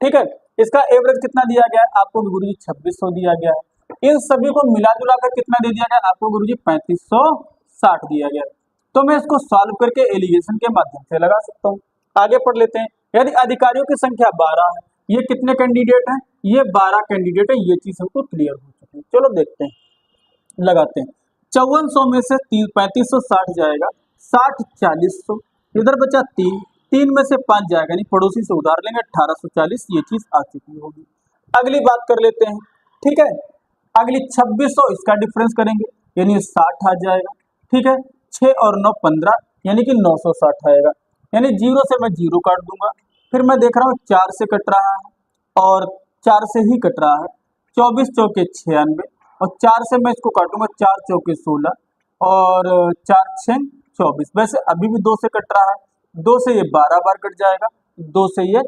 ठीक है, इसका एवरेज कितना दिया गया है आपको गुरुजी? 2600 दिया गया है। इन सभी को मिला जुला कर कितना दे दिया गया आपको गुरुजी? 3560 दिया गया। तो मैं इसको सॉल्व करके एलिगेशन के माध्यम से लगा सकता हूँ। आगे पढ़ लेते हैं। यदि अधिकारियों की संख्या 12 है, ये कितने कैंडिडेट हैं? ये 12 कैंडिडेट है। ये चीज हमको क्लियर हो चुकी है। चलो देखते हैं, लगाते हैं। 5400 में से 3560 जाएगा, 60 4000, इधर बचा 3 में से 5 जाएगा, यानी पड़ोसी से उधार लेंगे 1840। ये चीज आ चुकी होगी। अगली बात कर लेते हैं, ठीक है। अगली 2600 इसका डिफरेंस करेंगे, यानी 60 आ जाएगा। ठीक है, 6 और 9 15, यानी कि 960 आएगा। यानी 0 से मैं 0 काट दूंगा, फिर मैं देख रहा हूँ 4 से कट रहा है और 4 से ही कट रहा है। 24 चौके 96 और 4 से मैं इसको काटूंगा, 4 चौके 16 और 4 6 24। वैसे अभी भी 2 से कट रहा है, 2 से ये 12 बार कट जाएगा, 2 से ये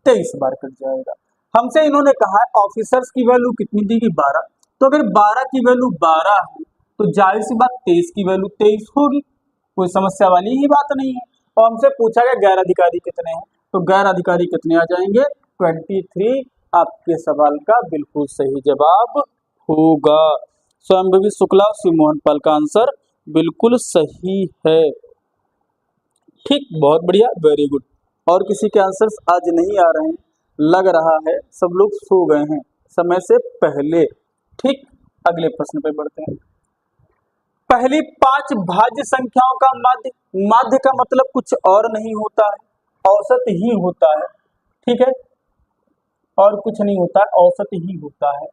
23 बार कट जाएगा। हमसे इन्होंने कहा है ऑफिसर्स की वैल्यू कितनी दी गई? 12। तो अगर 12 की वैल्यू 12 है तो जाहिर सी बात 23 की वैल्यू 23 होगी, कोई समस्या वाली ही बात नहीं है। और हमसे पूछा गया गैर अधिकारी कितने हैं, तो गैर अधिकारी कितने आ जाएंगे? 23। आपके सवाल का बिल्कुल सही जवाब होगा। स्वयंभवी शुक्ला और शिव मोहन पाल का आंसर बिल्कुल सही है। ठीक, बहुत बढ़िया, वेरी गुड। और किसी के आंसर्स आज नहीं आ रहे हैं, लग रहा है सब लोग सो गए हैं समय से पहले। ठीक, अगले प्रश्न पे बढ़ते हैं। पहली 5 भाज्य संख्याओं का माध्य, माध्य का मतलब कुछ और नहीं होता है, औसत ही होता है। ठीक है, और कुछ नहीं होता है, औसत ही होता है।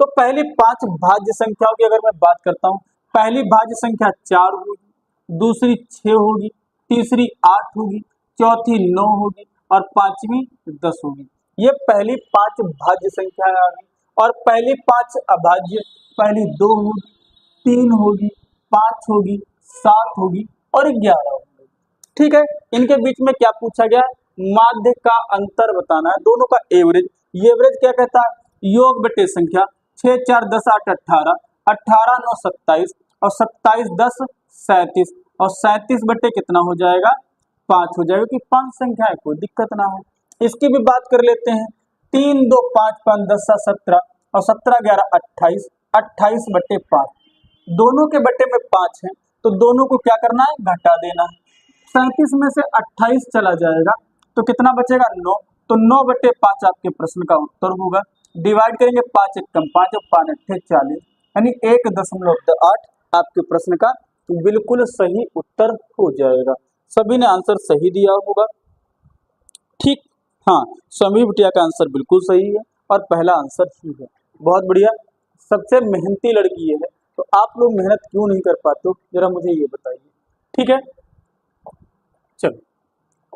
तो पहली 5 भाज्य संख्याओं की अगर मैं बात करता हूं, पहली भाज्य संख्या 4 होगी, दूसरी 6 होगी, तीसरी 8 होगी, चौथी 9 होगी और पांचवी 10 होगी। ये पहली 5 भाज्य संख्याएं आ गई। और पहली 5 अभाज्य, पहली 2 होगी, 3 होगी, 5 होगी, 7 होगी और 11 होगी। ठीक है, इनके बीच में क्या पूछा गया है? माध्य का अंतर बताना है, दोनों का एवरेज। ये एवरेज क्या कहता है? योग बटे संख्या। 6 4 10 8 18, 18 9 27 और 27 10 37 और 37 बटे कितना हो जाएगा? 5 हो जाएगा, कि 5 संख्या है, कोई दिक्कत ना हो। इसकी भी बात कर लेते हैं। 3 2 5 5 10 17 और 17 11 28, 28 बटे 5, दोनों के बटे में 5 है तो दोनों को क्या करना है? घटा देना है। 37 में से 28 चला जाएगा तो कितना बचेगा? 9। तो 9 बटे 5 आपके प्रश्न का उत्तर होगा। डिवाइड करेंगे, 5 1 कम 5 और 5 8 40, यानी 1.8 आपके प्रश्न का बिल्कुल सही उत्तर हो जाएगा। सभी ने आंसर सही दिया होगा। ठीक, हाँ, समी बिटिया का आंसर बिल्कुल सही है और पहला आंसर ही है। बहुत बढ़िया, सबसे मेहनती लड़की है, तो आप लोग मेहनत क्यों नहीं कर पाते हो, जरा मुझे ये बताइए। ठीक है, चलो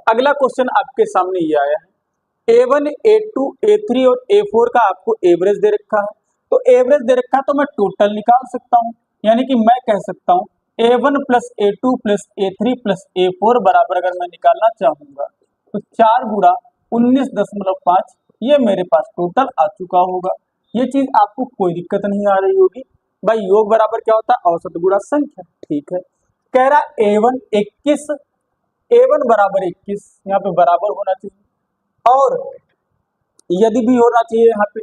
अगला क्वेश्चन आपके सामने ये आया है। A1 A2 A3 और A4 का आपको एवरेज दे रखा है। तो एवरेज दे रखा है तो मैं टोटल निकाल सकता हूँ, यानी कि मैं कह सकता हूँ A1 plus A2 plus A3 plus A4 बराबर अगर मैं निकालना चाहूंगा तो 4 गुणा 19.5 ये मेरे पास टोटल आ चुका होगा। ये चीज आपको कोई दिक्कत नहीं आ रही होगी, भाई योग बराबर क्या होता है, औसत गुणा संख्या। ठीक है, कह रहा A1 21, A1 बराबर 21, यहाँ पे बराबर होना चाहिए। और यदि भी होना चाहिए यहाँ पे,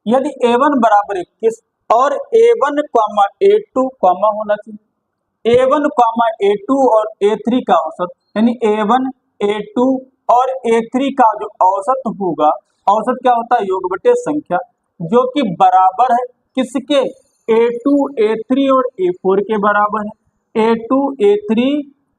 यदि A1 बराबर 21 और A1 कॉमा A2 कॉमा होना चाहिए, A1 कॉमा A2 और A3 का औसत, यानी A1 A2 और A3 का जो औसत होगा, औसत क्या होता है, योग बटे संख्या, जो कि बराबर है किसके, A2 A3 और A4 के बराबर है, A2 A3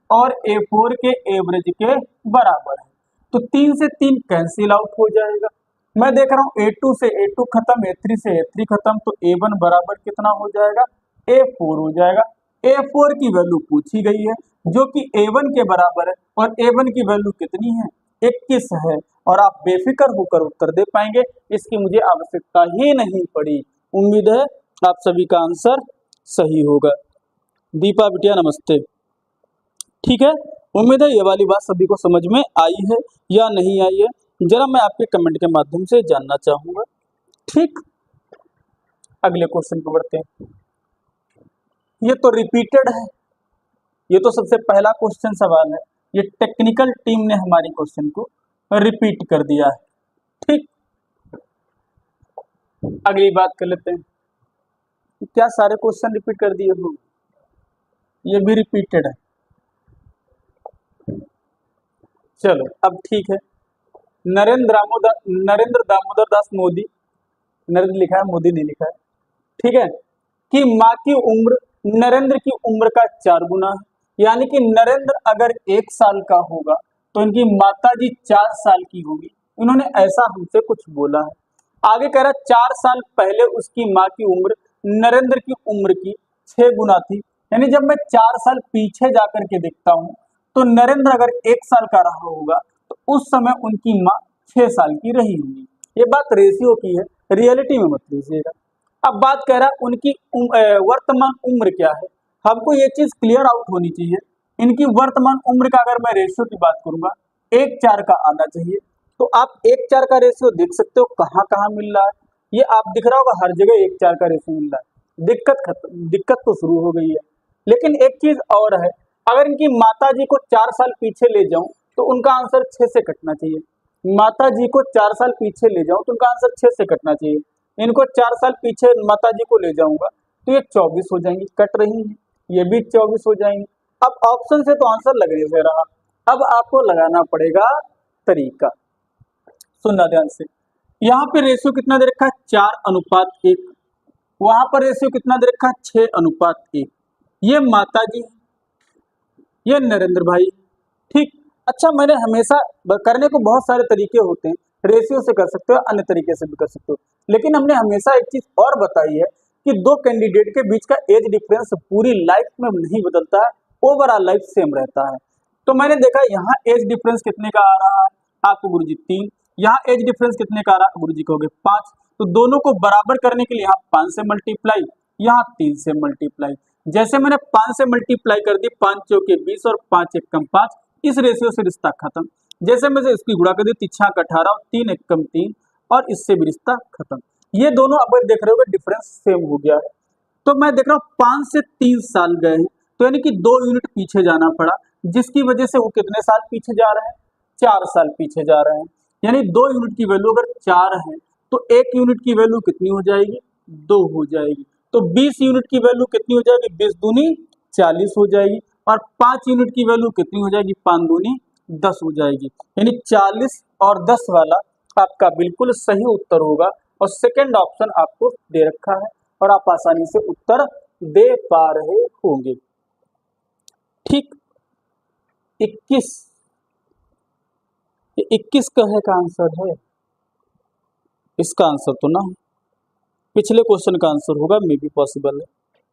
और A4 के एवरेज के बराबर है। तो 3 से 3 कैंसिल आउट हो जाएगा। मैं देख रहा हूँ A2 से A2 खत्म, A3 से A3 खत्म, तो A1 बराबर कितना हो जाएगा, A4 हो जाएगा। A4 की वैल्यू पूछी गई है जो कि A1 के बराबर है, और A1 की वैल्यू कितनी है, 21 है, और आप बेफिक्र होकर उत्तर दे पाएंगे, इसकी मुझे आवश्यकता ही नहीं पड़ी। उम्मीद है आप सभी का आंसर सही होगा। दीपा बिटिया नमस्ते। ठीक है, उम्मीद है ये वाली बात सभी को समझ में आई है या नहीं आई है, जरा मैं आपके कमेंट के माध्यम से जानना चाहूंगा। ठीक, अगले क्वेश्चन को बढ़ते हैं। ये तो रिपीटेड है, ये तो सबसे पहला क्वेश्चन सवाल है, ये टेक्निकल टीम ने हमारी क्वेश्चन को रिपीट कर दिया है। ठीक, अगली बात कर लेते हैं, क्या सारे क्वेश्चन रिपीट कर दिए हो, ये भी रिपीटेड है। चलो अब ठीक है, नरेंद्र दामोदर दास मोदी, नरेंद्र लिखा है, मोदी नहीं लिखा है, ठीक है, कि माँ की उम्र नरेंद्र की उम्र का 4 गुना है, यानी कि नरेंद्र अगर 1 साल का होगा तो इनकी माता जी 4 साल की होगी। इन्होंने ऐसा हमसे कुछ बोला है। आगे कह रहा है 4 साल पहले उसकी माँ की उम्र नरेंद्र की उम्र की 6 गुना थी, यानी जब मैं 4 साल पीछे जाकर के देखता हूँ तो नरेंद्र अगर 1 साल का रहा होगा तो उस समय उनकी माँ 6 साल की रही होगी। ये बात रेशियो की है, रियलिटी में मत लीजिएगा। अब बात कह रहा है उनकी वर्तमान उम्र क्या है, हमको ये चीज क्लियर आउट होनी चाहिए। इनकी वर्तमान उम्र का अगर मैं रेशियो की बात करूंगा, 1:4 का आना चाहिए। तो आप 1:4 का रेशियो देख सकते हो कहाँ कहाँ मिल रहा है, ये आप दिख रहा होगा हर जगह 1:4 का रेशियो मिल रहा है। दिक्कत तो शुरू हो गई है। लेकिन एक चीज और है, अगर इनकी माता जी को 4 साल पीछे ले जाऊं तो उनका आंसर 6 से कटना चाहिए। माता जी को 4 साल पीछे ले जाऊं तो उनका आंसर 6 से कटना चाहिए। इनको 4 साल पीछे माता जी को ले जाऊंगा तो ये 24 हो जाएंगी, कट रही है, ये भी 24 हो जाएंगी। अब ऑप्शन से तो आंसर लग नहीं रहा, अब आपको लगाना पड़ेगा तरीका। सुनना ध्यान से, यहाँ पे रेशियो कितना दे रखा है, 4:1, वहां पर रेशियो कितना दे रखा है, 6:1। ये माता जी, ये नरेंद्र भाई। ठीक, अच्छा मैंने हमेशा करने को बहुत सारे तरीके होते हैं, रेशियो से कर सकते हो, अन्य तरीके से भी कर सकते हो, लेकिन हमने हमेशा एक चीज और बताई है कि दो कैंडिडेट के बीच का एज डिफरेंस पूरी लाइफ में नहीं बदलता है, ओवरऑल लाइफ सेम रहता है। तो मैंने देखा यहाँ एज डिफरेंस कितने का आ रहा है आपको गुरुजी, 3। यहाँ एज डिफरेंस कितने का आ रहा है गुरुजी, कहोगे 5। तो दोनों को बराबर करने के लिए यहाँ 5 से मल्टीप्लाई, यहाँ 3 से मल्टीप्लाई। जैसे मैंने 5 से मल्टीप्लाई कर दी, 5 चौके 20 और 5 एकम 5, इस रेशियो से रिश्ता खत्म। जैसे मैं इसकी गुणा कर दी, 3 छाक 18 और 3 एकम 3, और इससे भी रिश्ता खत्म। ये दोनों अब देख रहे हो डिफरेंस सेम हो गया है। तो मैं देख रहा हूँ 5 से 3 साल गए हैं, तो यानी कि 2 यूनिट पीछे जाना पड़ा, जिसकी वजह से वो कितने साल पीछे जा रहे हैं, 4 साल पीछे जा रहे हैं। यानी 2 यूनिट की वैल्यू अगर 4 है तो 1 यूनिट की वैल्यू कितनी हो जाएगी, 2 हो जाएगी। तो 20 यूनिट की वैल्यू कितनी हो जाएगी, 20 दूनी 40 हो जाएगी, और 5 यूनिट की वैल्यू कितनी हो जाएगी, 5 दूनी 10 हो जाएगी। यानी 40 और 10 वाला आपका बिल्कुल सही उत्तर होगा, और सेकंड ऑप्शन आपको दे रखा है और आप आसानी से उत्तर दे पा रहे होंगे। ठीक, 21, ये 21 कहे का आंसर है, इसका आंसर तो ना है, पिछले क्वेश्चन का आंसर होगा, मे बी पॉसिबल है।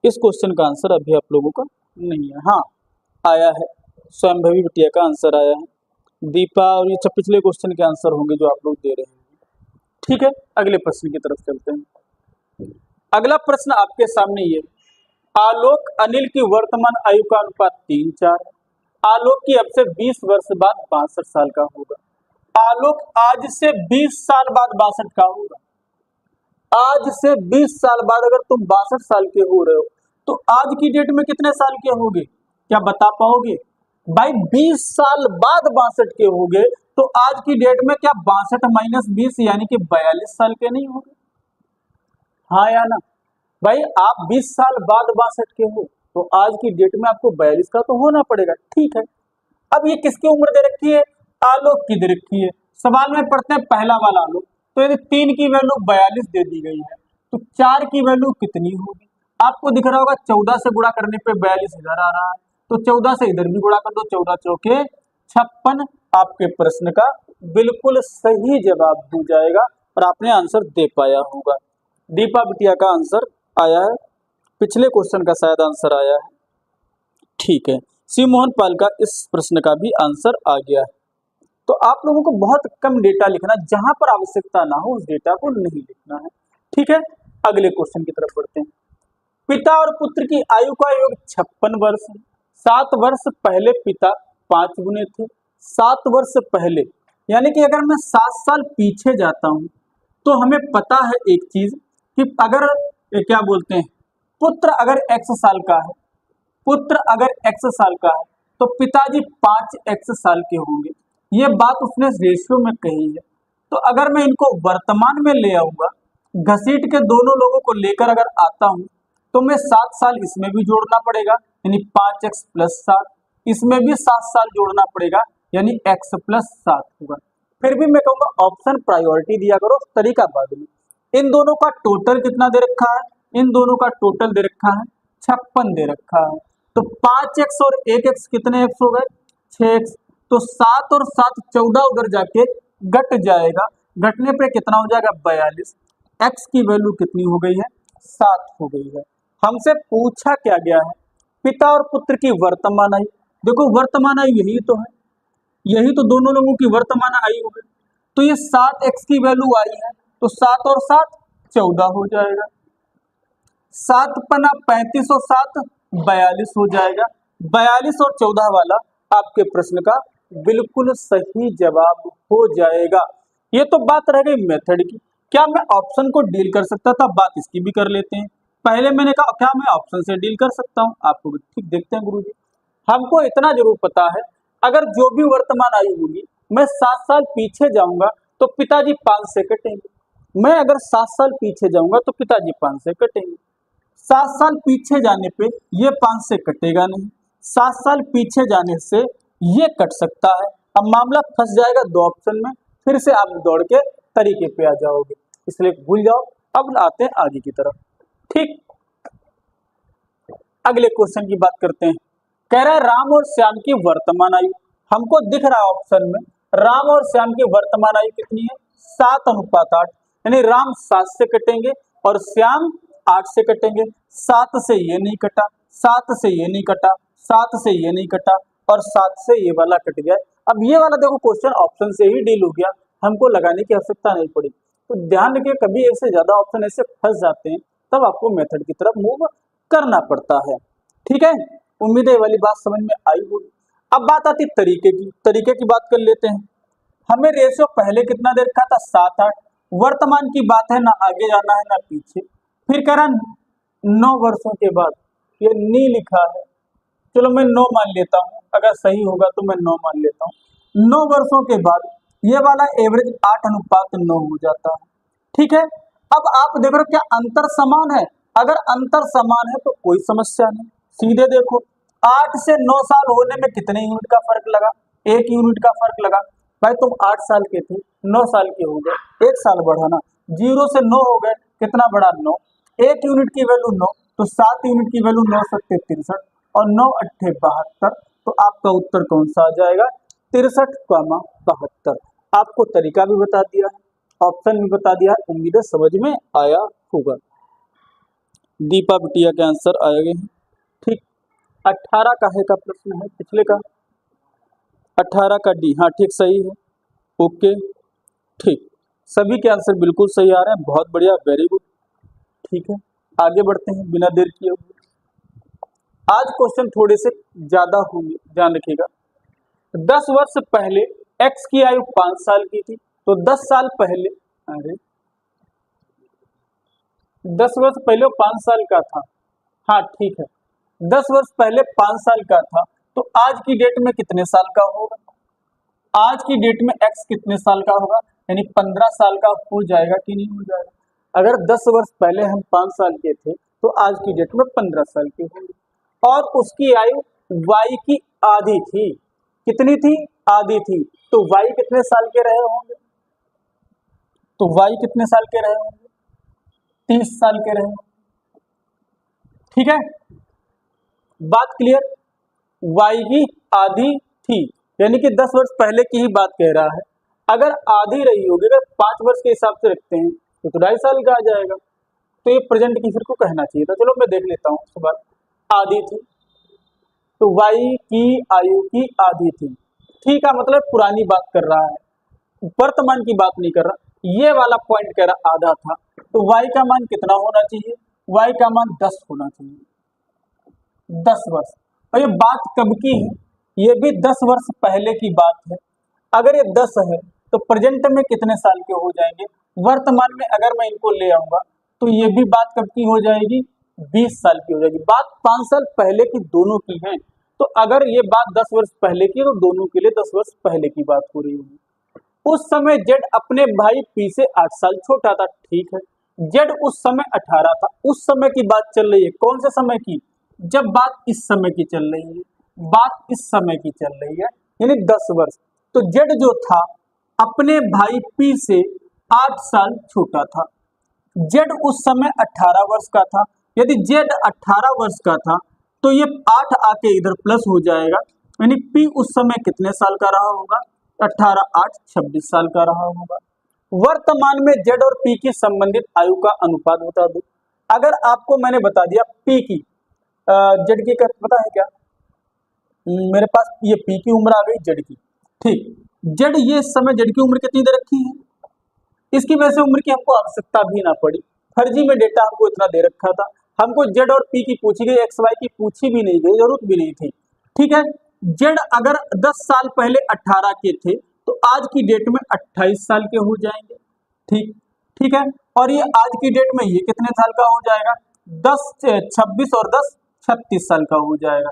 इस क्वेश्चन का आंसर अभी आप लोगों का नहीं है। हाँ आया है, स्वयंभवी बिटिया का आंसर आया है, दीपा, और ये सब पिछले क्वेश्चन के आंसर होंगे जो आप लोग दे रहे हैं। ठीक है, अगले प्रश्न की तरफ चलते हैं। अगला प्रश्न आपके सामने ये, आलोक अनिल की वर्तमान आयु का अनुपात 3:4, आलोक की अब से 20 वर्ष बाद 62 साल का होगा। आलोक आज से 20 साल बाद 62 का होगा। आज से 20 साल बाद अगर तुम 62 साल के हो रहे हो तो आज की डेट में कितने साल के होगे, क्या बता पाओगे? भाई 20 साल बाद 62 के होगे तो आज की डेट में क्या 62 - 20 यानी कि 42 साल के नहीं होगे? हाँ या ना? भाई आप 20 साल बाद 62 के हो तो आज की डेट में आपको 42 का तो होना पड़ेगा, ठीक है। अब ये किसकी उम्र दे रखी है? आलोक की दे रखी है। सवाल में पढ़ते हैं पहला वाला आलोक, तो यदि 3 की वैल्यू 42 दे दी गई है तो 4 की वैल्यू कितनी होगी? आपको दिख रहा होगा 14 से गुणा करने पे 42 इधर आ रहा है, तो 14 से इधर भी गुणा कर दो, 14 चौके 56। आपके प्रश्न का बिल्कुल सही जवाब हो जाएगा और आपने आंसर दे पाया होगा। दीपा बिटिया का आंसर आया है, पिछले क्वेश्चन का शायद आंसर आया है, ठीक है। शिव मोहन पाल का इस प्रश्न का भी आंसर आ गया है। तो आप लोगों को बहुत कम डेटा लिखना, जहां पर आवश्यकता ना हो उस डेटा को नहीं लिखना है, ठीक है। अगले क्वेश्चन की तरफ बढ़ते हैं। पिता और पुत्र की आयु का योग 56 वर्ष है। 7 वर्ष पहले पिता 5 गुने थे। 7 वर्ष पहले यानी कि अगर मैं 7 साल पीछे जाता हूं तो हमें पता है एक चीज कि अगर क्या बोलते हैं, पुत्र अगर x साल का है, पुत्र अगर x साल का है तो पिताजी 5x साल के होंगे। ये बात उसने रेशियो में कही है। तो अगर मैं इनको वर्तमान में ले आऊंगा, घसीट के दोनों लोगों को लेकर अगर आता हूं तो मैं 7 साल इसमें भी जोड़ना पड़ेगा यानी 5x + 7, इसमें भी 7 साल जोड़ना पड़ेगा यानी x + 7 होगा। फिर भी मैं कहूंगा ऑप्शन प्रायोरिटी दिया करो, तरीका बाद में। इन दोनों का टोटल कितना दे रखा है? इन दोनों का टोटल दे रखा है 56 दे रखा है। तो 5x और 1x कितने x हो गए? 6x। तो 7 और 7 14 उधर जाके घट जाएगा, घटने पे कितना हो जाएगा? 42। x की वैल्यू कितनी हो गई है? 7 हो गई है। हमसे पूछा क्या गया है? पिता और पुत्र की वर्तमान आयु। देखो वर्तमान आयु यही तो है, यही तो दोनों लोगों की वर्तमान आयु है। तो ये 7x की वैल्यू आई है तो 7 और 7 14 हो जाएगा। 7 पना 35 और 7 42 हो जाएगा। 42 और 14 वाला आपके प्रश्न का बिल्कुल सही जवाब हो जाएगा। ये तो बात रह गई मेथड की। क्या मैं ऑप्शन को डील कर सकता था? बात इसकी भी कर लेते हैं। पहले मैंने कहा क्या मैं ऑप्शन से डील कर सकता हूं? आपको ठीक देखते हैं गुरुजी। हमको इतना जरूर पता है, अगर जो भी वर्तमान आयु होगी मैं 7 साल पीछे जाऊंगा तो पिताजी 5 से कटेंगे। मैं अगर 7 साल पीछे जाऊंगा तो पिताजी 5 से कटेंगे। 7 साल पीछे जाने पे ये 5 से कटेगा नहीं, 7 साल पीछे जाने से ये कट सकता है। अब मामला फंस जाएगा दो ऑप्शन में, फिर से आप दौड़ के तरीके पे आ जाओगे, इसलिए भूल जाओ। अब आते हैं आगे की तरफ, ठीक। अगले क्वेश्चन की बात करते हैं। कह रहा है राम और श्याम की वर्तमान आयु। हमको दिख रहा है ऑप्शन में राम और श्याम की वर्तमान आयु कितनी है? 7:8, यानी राम 7 से कटेंगे और श्याम 8 से कटेंगे। 7 से ये नहीं कटा, 7 से ये नहीं कटा, 7 से ये नहीं कटा और 7 से ये वाला कट गया। अब ये वाला देखो क्वेश्चन ऑप्शन से ही डील हो गया, हमको लगाने की आवश्यकता नहीं पड़ी। तो ध्यान रखिए कभी एक से ज्यादा ऑप्शन ऐसे फंस जाते हैं तब आपको मेथड की तरफ मूव करना पड़ता है, ठीक है। उम्मीद है ये वाली बात समझ में आई होगी। अब बात आती तरीके की, तरीके की बात कर लेते हैं। हमें रेशियो पहले कितना दे रखा था? 7:8। वर्तमान की बात है, ना आगे जाना है ना पीछे। फिर कह रहा 9 वर्षों के बाद, ये नी लिखा है, चलो मैं 9 मान लेता हूँ, अगर सही होगा तो मैं 9 मान लेता हूँ। 9 वर्षों के बाद ये वाला एवरेज 8:9 हो जाता है, ठीक है। अब आप देख रहे हो क्या अंतर समान है? अगर अंतर समान है तो कोई समस्या नहीं, सीधे देखो 8 से 9 साल होने में कितने यूनिट का फर्क लगा? 1 यूनिट का फर्क लगा। भाई तुम 8 साल के थे, 9 साल के हो गए, 1 साल बढ़ा ना, 0 से 9 हो गए, कितना बढ़ा? 9। 1 यूनिट की वैल्यू 9, तो 7 यूनिट की वैल्यू 9 × 7 = 63 और 9 × 8 = 72। तो आपका उत्तर कौन सा आ जाएगा? 63,72। आपको तरीका भी बता दिया है, ऑप्शन भी बता दिया है, उम्मीद है समझ में आया होगा। दीपा बिटिया के आंसर आए गए हैं, ठीक। 18 का है का प्रश्न है, पिछले का 18 का डी, हाँ ठीक सही है, ओके ठीक। सभी के आंसर बिल्कुल सही आ रहे हैं, बहुत बढ़िया, वेरी गुड, ठीक है। आगे बढ़ते हैं बिना देर किए हुए। आज क्वेश्चन थोड़े से ज्यादा होंगे, ध्यान रखिएगा। 10 वर्ष पहले x की आयु 5 साल की थी, तो 10 साल पहले, अरे 10 वर्ष पहले वो 5 साल का था। हाँ ठीक है, 10 वर्ष पहले 5 साल का था, तो आज की डेट में कितने साल का होगा? आज की डेट में एक्स कितने साल का होगा? यानी 15 साल का हो जाएगा कि नहीं हो जाएगा? अगर 10 वर्ष पहले हम 5 साल के थे तो आज की डेट में 15 साल के होंगे। और उसकी आयु वाई की आधी थी। कितनी थी? आधी थी। तो वाई कितने साल के रहे होंगे? तो वाई कितने साल के रहे होंगे? 30 साल के रहे होंगे। ठीक है, बात क्लियर? वाई की आधी थी, यानी कि 10 वर्ष पहले की ही बात कह रहा है। अगर आधी रही होगी, अगर 5 वर्ष के हिसाब से रखते हैं तो 2.5 साल का आ जाएगा। तो ये प्रेजेंट की फिर को कहना चाहिए था। चलो मैं देख लेता हूँ सवाल। आधी थी, तो वाई की आयु की आधी थी। ठीक है, मतलब पुरानी बात कर रहा है, वर्तमान की बात नहीं कर रहा। ये वाला पॉइंट कह रहा आधा था, तो वाई का मान कितना होना चाहिए? वाई का मान 10 होना चाहिए। 10 वर्ष। और ये बात कब की है? ये भी 10 वर्ष पहले की बात है। अगर ये 10 है तो प्रेजेंट में कितने साल के हो जाएंगे? वर्तमान में अगर मैं इनको ले आऊंगा तो ये भी बात कब की हो जाएगी? 20 साल की हो जाएगी। बात 5 साल पहले की दोनों की है। तो अगर ये बात 10 वर्ष पहले की है तो दोनों के लिए 10 वर्ष पहले की बात हो रही होगी। उस समय जेड अपने भाई पी से 8 साल छोटा था। ठीक है, जेड उस समय 18 था। उस समय की बात चल रही है। कौन से समय की? जब बात इस समय की चल रही है, बात इस समय की चल रही है, यानी 10 वर्ष। तो जेड जो था अपने भाई पी से 8 साल छोटा था। जेड उस समय 18 वर्ष का था। यदि जेड 18 वर्ष का था तो ये 8 आके इधर प्लस हो जाएगा, यानी पी उस समय कितने साल का रहा होगा? 18 8 26 साल का रहा होगा। वर्तमान में जेड और पी की संबंधित आयु का अनुपात बता दो। अगर आपको मैंने बता दिया पी की, जेड की पता है क्या? मेरे पास ये पी की उम्र आ गई, जेड की। ठीक, जेड ये इस समय जेड की उम्र कितनी दे रखी है? इसकी वजह से उम्र की हमको आवश्यकता भी ना पड़ी। फर्जी में डेटा हमको इतना दे रखा था। हमको जेड और पी की पूछी गई, एक्स वाई की पूछी भी नहीं गई, जरूरत भी नहीं थी। ठीक है, जेड अगर 10 साल पहले 18 के थे तो आज की डेट में 28 साल के हो जाएंगे। ठीक ठीक है, और ये आज की डेट में ये कितने साल का हो जाएगा? 10 26 और 10 36 साल का हो जाएगा।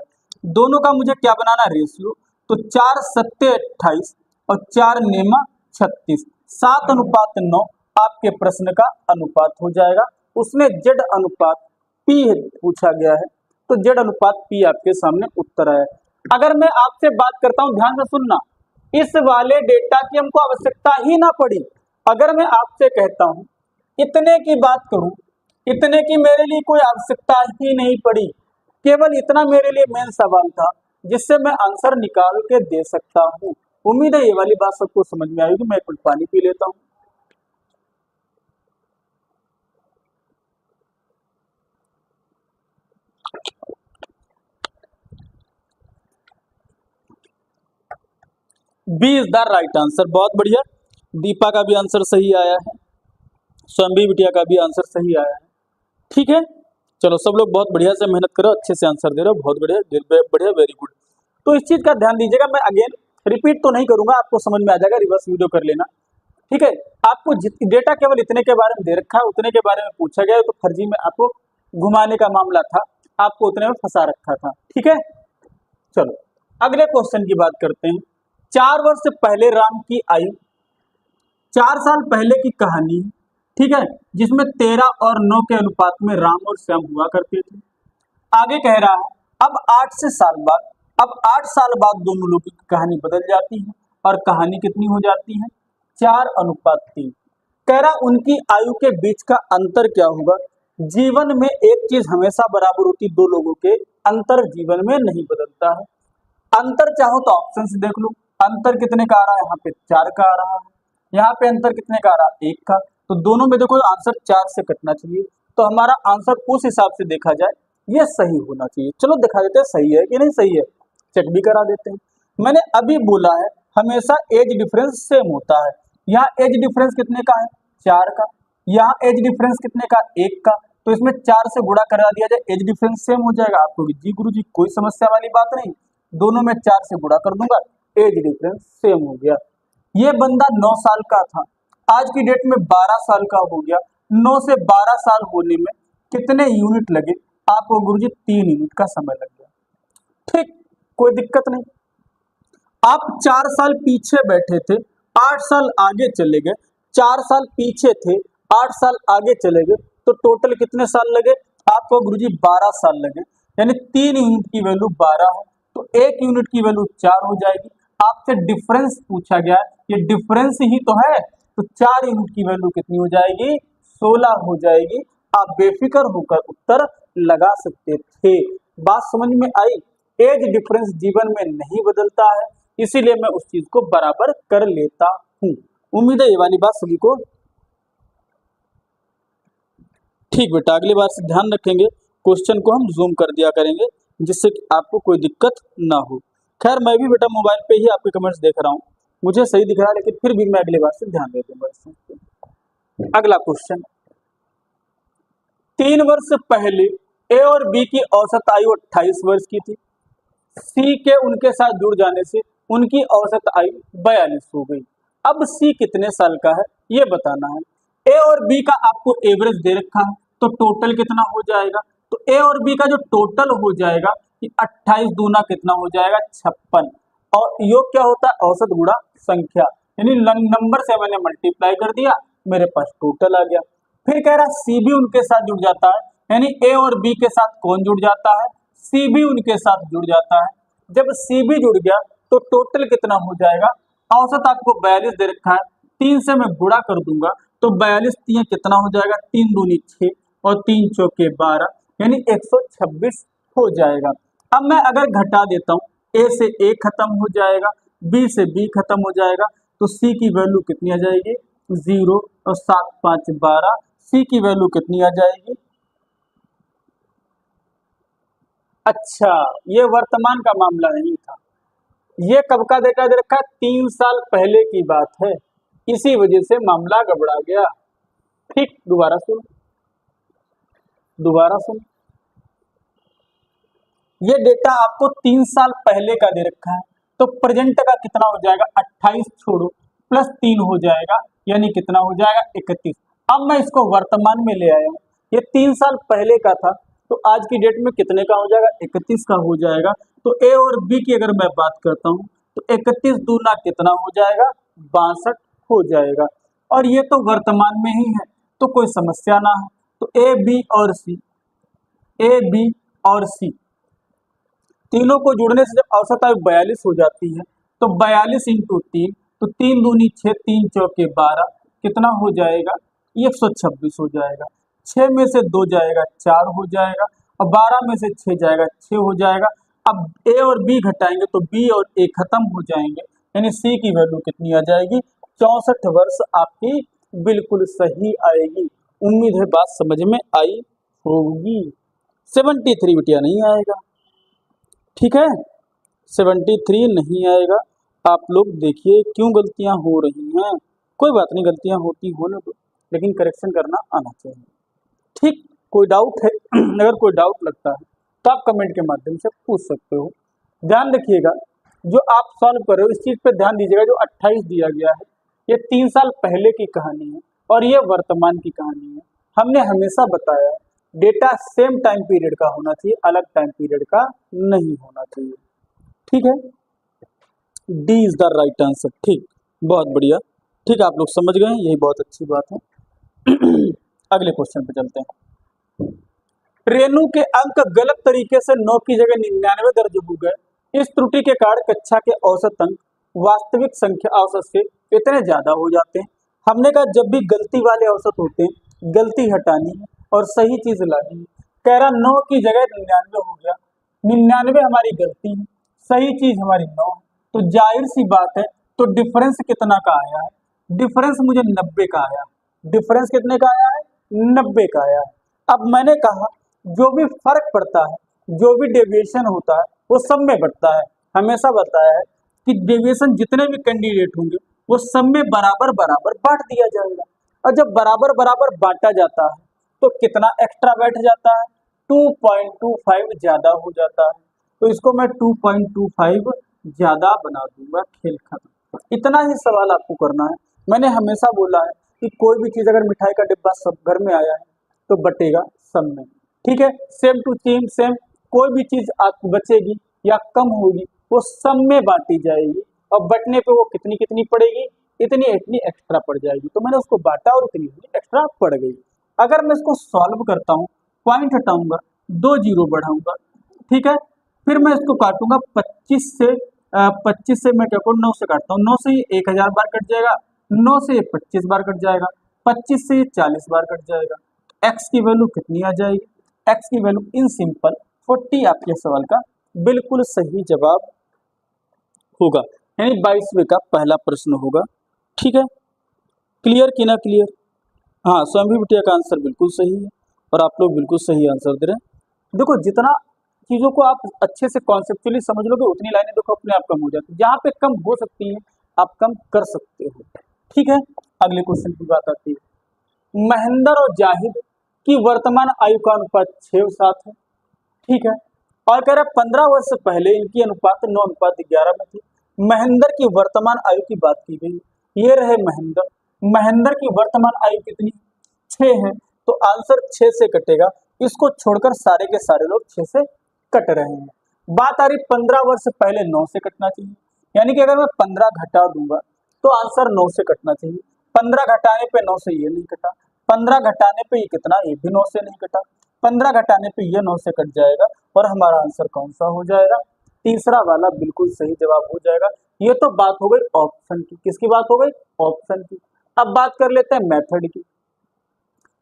दोनों का मुझे क्या बनाना? रेशियो। तो 4 सत्ते 28 और 4 नेमा 36, 7:9 आपके प्रश्न का अनुपात हो जाएगा। उसमें जेड अनुपात पी पूछा गया है, तो जेड अनुपात पी आपके सामने उत्तर आया। अगर मैं आपसे बात करता हूं, ध्यान से सुनना, इस वाले डेटा की हमको आवश्यकता ही ना पड़ी। अगर मैं आपसे कहता हूं इतने की बात करूं, इतने की मेरे लिए कोई आवश्यकता ही नहीं पड़ी। केवल इतना मेरे लिए मेन सवाल था जिससे मैं आंसर निकाल के दे सकता हूं। उम्मीद है ये वाली बात सबको समझ में आएगी। मैं कुछ पानी पी लेता हूं। B is the right answer. बहुत बढ़िया, दीपा का भी आंसर सही आया है, स्वयंभी बिटिया का भी आंसर सही आया है। ठीक है, चलो सब लोग बहुत बढ़िया से मेहनत करो, अच्छे से आंसर दे रहे हो, बहुत बढ़िया, बढ़िया, वेरी गुड। तो इस चीज का ध्यान दीजिएगा। मैं अगेन रिपीट तो नहीं करूंगा, आपको समझ में आ जाएगा, रिवर्स वीडियो कर लेना। ठीक है, आपको डेटा केवल इतने के बारे में दे रखा है, उतने के बारे में पूछा गया है, तो फर्जी में आपको घुमाने का मामला था, आपको उतने में फंसा रखा था। ठीक है, चलो अगले क्वेश्चन की बात करते हैं। 4 वर्ष पहले राम की आयु, 4 साल पहले की कहानी, ठीक है, जिसमें 13 और 9 के अनुपात में राम और श्याम हुआ करते थे। आगे कह रहा है अब 8 साल बाद दोनों लोगों की कहानी बदल जाती है और कहानी कितनी हो जाती है? 4:3। कह रहा उनकी आयु के बीच का अंतर क्या होगा? जीवन में एक चीज हमेशा बराबर होती, दो लोगों के अंतर जीवन में नहीं बदलता है। अंतर चाहो तो ऑप्शन से देख लो, अंतर कितने का आ रहा है? यहाँ पे 4 का आ रहा है, यहाँ पे अंतर कितने का आ रहा है? 1 का। तो दोनों में देखो आंसर 4 से कटना चाहिए, तो हमारा आंसर उस हिसाब से देखा जाए ये सही होना चाहिए। चलो दिखा देते हैं सही है कि नहीं सही है, चेक भी करा देते हैं। मैंने अभी बोला है हमेशा एज डिफरेंस सेम होता है। यहाँ एज डिफरेंस कितने का है? 4 का। यहाँ एज डिफरेंस कितने का? 1 का। तो इसमें 4 से गुणा करा दिया जाए, एज डिफरेंस सेम हो जाएगा। आपको जी गुरु जी कोई समस्या वाली बात नहीं, दोनों में 4 से गुणा कर दूंगा, एज डिफरेंस सेम हो गया। ये बंदा 9 साल का था, आज की डेट में 12 साल का हो गया। 9 से 12 साल होने में कितने यूनिट लगे? आपको गुरुजी 3 यूनिट का समय लग गया। ठीक, कोई दिक्कत नहीं। आप 4 साल पीछे बैठे थे, 8 साल आगे चले गए, 4 साल पीछे थे, 8 साल आगे चले गए, तो टोटल कितने साल लगे? आपको गुरुजी 12 साल लगे। यानी 3 यूनिट की वैल्यू 12 है, तो 1 यूनिट की वैल्यू 4 हो जाएगी। आपसे डिफरेंस पूछा गया, ये डिफरेंस ही तो है, तो 4 यूनिट की वैल्यू कितनी हो जाएगी? 16 हो जाएगी। आप बेफिक्र होकर उत्तर लगा सकते थे। बात समझ में आई? एज डिफरेंस जीवन में नहीं बदलता है, इसीलिए मैं उस चीज को बराबर कर लेता हूं। उम्मीद है ये वाली बात सभी को ठीक। बेटा अगली बार से ध्यान रखेंगे, क्वेश्चन को हम जूम कर दिया करेंगे जिससे कि आपको कोई दिक्कत ना हो। खैर मैं भी बेटा मोबाइल पे ही आपके कमेंट्स देख रहा हूँ, मुझे सही दिख रहा है, लेकिन फिर भी मैं अगली बार से ध्यान दे दूंगा। अगला क्वेश्चन, 3 वर्ष पहले ए और बी की औसत आयु 28 वर्ष की थी। सी के उनके साथ जुड़ जाने से उनकी औसत आयु 42 हो गई। अब सी कितने साल का है ये बताना है। ए और बी का आपको एवरेज दे रखा है, तो टोटल कितना हो जाएगा? तो ए और बी का जो टोटल हो जाएगा कि 28 दूना कितना हो जाएगा? 56। और योग क्या होता है? औसत गुणा संख्या, यानी नंबर से मैंने मल्टीप्लाई कर दिया, मेरे पास टोटल आ गया। फिर कह रहा सी भी उनके साथ जुड़ जाता है, यानी ए और बी के साथ कौन जुड़ जाता है? सी भी उनके साथ जुड़ जाता है। जब सी भी जुड़ गया तो टोटल कितना हो जाएगा? औसत आपको 42 दे रखा है, 3 से मैं गुणा कर दूंगा तो 42 3 कितना हो जाएगा? 3 दूनी 6 और 3 चौके 12, यानी 126 हो जाएगा। अब मैं अगर घटा देता हूँ, ए से ए खत्म हो जाएगा, बी से बी खत्म हो जाएगा, तो सी की वैल्यू कितनी आ जाएगी? 0 और 7 5 12। सी की वैल्यू कितनी आ जाएगी? अच्छा, ये वर्तमान का मामला नहीं था, ये कब का डेटा दे रखा है? 3 साल पहले की बात है, इसी वजह से मामला गड़बड़ा गया। ठीक, दोबारा सुन, ये डेटा आपको 3 साल पहले का दे रखा है, तो प्रेजेंट का कितना हो जाएगा? 28 छोड़ो प्लस 3 हो जाएगा, यानी कितना हो जाएगा? 31। अब मैं इसको वर्तमान में ले आया हूँ, ये 3 साल पहले का था, तो आज की डेट में कितने का हो जाएगा? 31 का हो जाएगा। तो ए और बी की अगर मैं बात करता हूँ तो 31 दूना कितना हो जाएगा? 62 हो जाएगा। और ये तो वर्तमान में ही है, तो कोई समस्या ना है। तो ए बी और सी तीनों को जुड़ने से जब औसत आयु 42 हो जाती है, तो 42 इंटू 3, तो 3 दूनी 6, 3 चौके 12, कितना हो जाएगा? 126 हो जाएगा। 6 में से 2 जाएगा 4 हो जाएगा, और 12 में से 6 जाएगा 6 हो जाएगा। अब ए और बी घटाएंगे तो बी और ए खत्म हो जाएंगे, यानी सी की वैल्यू कितनी आ जाएगी? 64 वर्ष आपकी बिल्कुल सही आएगी। उम्मीद है बात समझ में आई होगी। 73 बिटिया नहीं आएगा, ठीक है, 73 नहीं आएगा। आप लोग देखिए क्यों गलतियां हो रही हैं। कोई बात नहीं, गलतियां होती होने दो, लेकिन करेक्शन करना आना चाहिए। ठीक, कोई डाउट है? अगर कोई डाउट लगता है तो आप कमेंट के माध्यम से पूछ सकते हो। ध्यान रखिएगा, जो आप सॉल्व कर रहे हो इस चीज पे ध्यान दीजिएगा। जो 28 दिया गया है ये 3 साल पहले की कहानी है और ये वर्तमान की कहानी है। हमने हमेशा बताया डेटा सेम टाइम पीरियड का होना चाहिए, अलग टाइम पीरियड का नहीं होना चाहिए। ठीक है, D is the right answer. ठीक, बहुत बढ़िया। ठीक, आप लोग समझ गए, यही बहुत अच्छी बात है। अगले क्वेश्चन पे चलते हैं। रेणु के अंक गलत तरीके से 9 की जगह 99 दर्ज हो गए। इस त्रुटि के कारण कक्षा के औसत अंक वास्तविक संख्या औसत से इतने ज्यादा हो जाते हैं। हमने कहा जब भी गलती वाले औसत होते हैं, गलती हटानी है और सही चीज लानी है। कह रहा 9 की जगह 99 हो गया, 99 हमारी गलती है, सही चीज हमारी 9, तो जाहिर सी बात है, तो डिफरेंस कितना का आया है? डिफरेंस मुझे 90 का आया। डिफरेंस कितने का आया है? 90 का आया है। अब मैंने कहा जो भी फर्क पड़ता है, जो भी डेविएशन होता है, वो सब में बढ़ता है। हमेशा बताया है कि डेविएशन जितने भी कैंडिडेट होंगे वो सब में बराबर बराबर बांट दिया जाएगा। और जब बराबर बराबर बांटा जाता है तो कितना एक्स्ट्रा बैठ जाता है? 2.25 ज्यादा हो जाता है। तो इसको मैं 2.25 ज्यादा बना दूंगा, खेल खत्म। इतना ही सवाल आपको करना है। मैंने हमेशा बोला है कि कोई भी चीज अगर मिठाई का डिब्बा सब घर में आया है तो बटेगा सब में। ठीक है, सेम टू सेम, कोई भी चीज आप बचेगी या कम होगी वो सब में बांटी जाएगी, और बटने पे वो कितनी कितनी पड़ेगी, इतनी इतनी एक्स्ट्रा पड़ जाएगी। तो मैंने उसको बांटा और इतनी इतनी एक्स्ट्रा पड़ गई। अगर मैं इसको सॉल्व करता हूँ, पॉइंट हटाऊंगा, 2 जीरो बढ़ाऊंगा, ठीक है, फिर मैं इसको काटूंगा 25 से मैं क्या करूँ 9 से काटता हूँ, 9 से ये 1000 बार कट जाएगा, 9 से ये 25 बार कट जाएगा, 25 से ये 40 बार कट जाएगा। एक्स की वैल्यू कितनी आ जाएगी, एक्स की वैल्यू इन सिंपल 40 आपके सवाल का बिल्कुल सही जवाब होगा, यानी 22वें का पहला प्रश्न होगा। ठीक है, क्लियर कि ना क्लियर? हाँ, स्वयं बिटिया का आंसर बिल्कुल सही है और आप लोग बिल्कुल सही आंसर दे रहे हैं। देखो, जितना चीजों को आप अच्छे से कॉन्सेप्चुअली समझ लोगे उतनी लाइनें देखो अपने आप कम हो जाती है। जहाँ पे कम हो सकती है आप कम कर सकते हो। ठीक है, अगले क्वेश्चन की बात आती है। महेंद्र और जाहिद की वर्तमान आयु का अनुपात 6 और 7 है। ठीक है, और कह रहा 15 वर्ष से पहले इनकी अनुपात 9:11 में थी। महेंद्र की वर्तमान आयु की बात की गई, ये रहे महेंद्र। महेंद्र की वर्तमान आयु कितनी, 6 है, तो आंसर 6 से कटेगा। इसको छोड़कर सारे के सारे लोग 6 से कट रहे हैं। बात आ रही 15 वर्ष पहले 9 से कटना चाहिए, यानी कि अगर मैं 15 घटा दूंगा तो आंसर 9 से कटना चाहिए। 15 घटाने पे 9 से ये नहीं कटा, 15 घटाने पे ये कितना, ये भी 9 से नहीं कटा, 15 घटाने पे ये 9 से कट जाएगा और हमारा आंसर कौन सा हो जाएगा, तीसरा वाला बिल्कुल सही जवाब हो जाएगा। ये तो बात हो गई ऑप्शन की, किसकी बात हो गई, ऑप्शन की। अब बात कर लेते हैं मेथड की।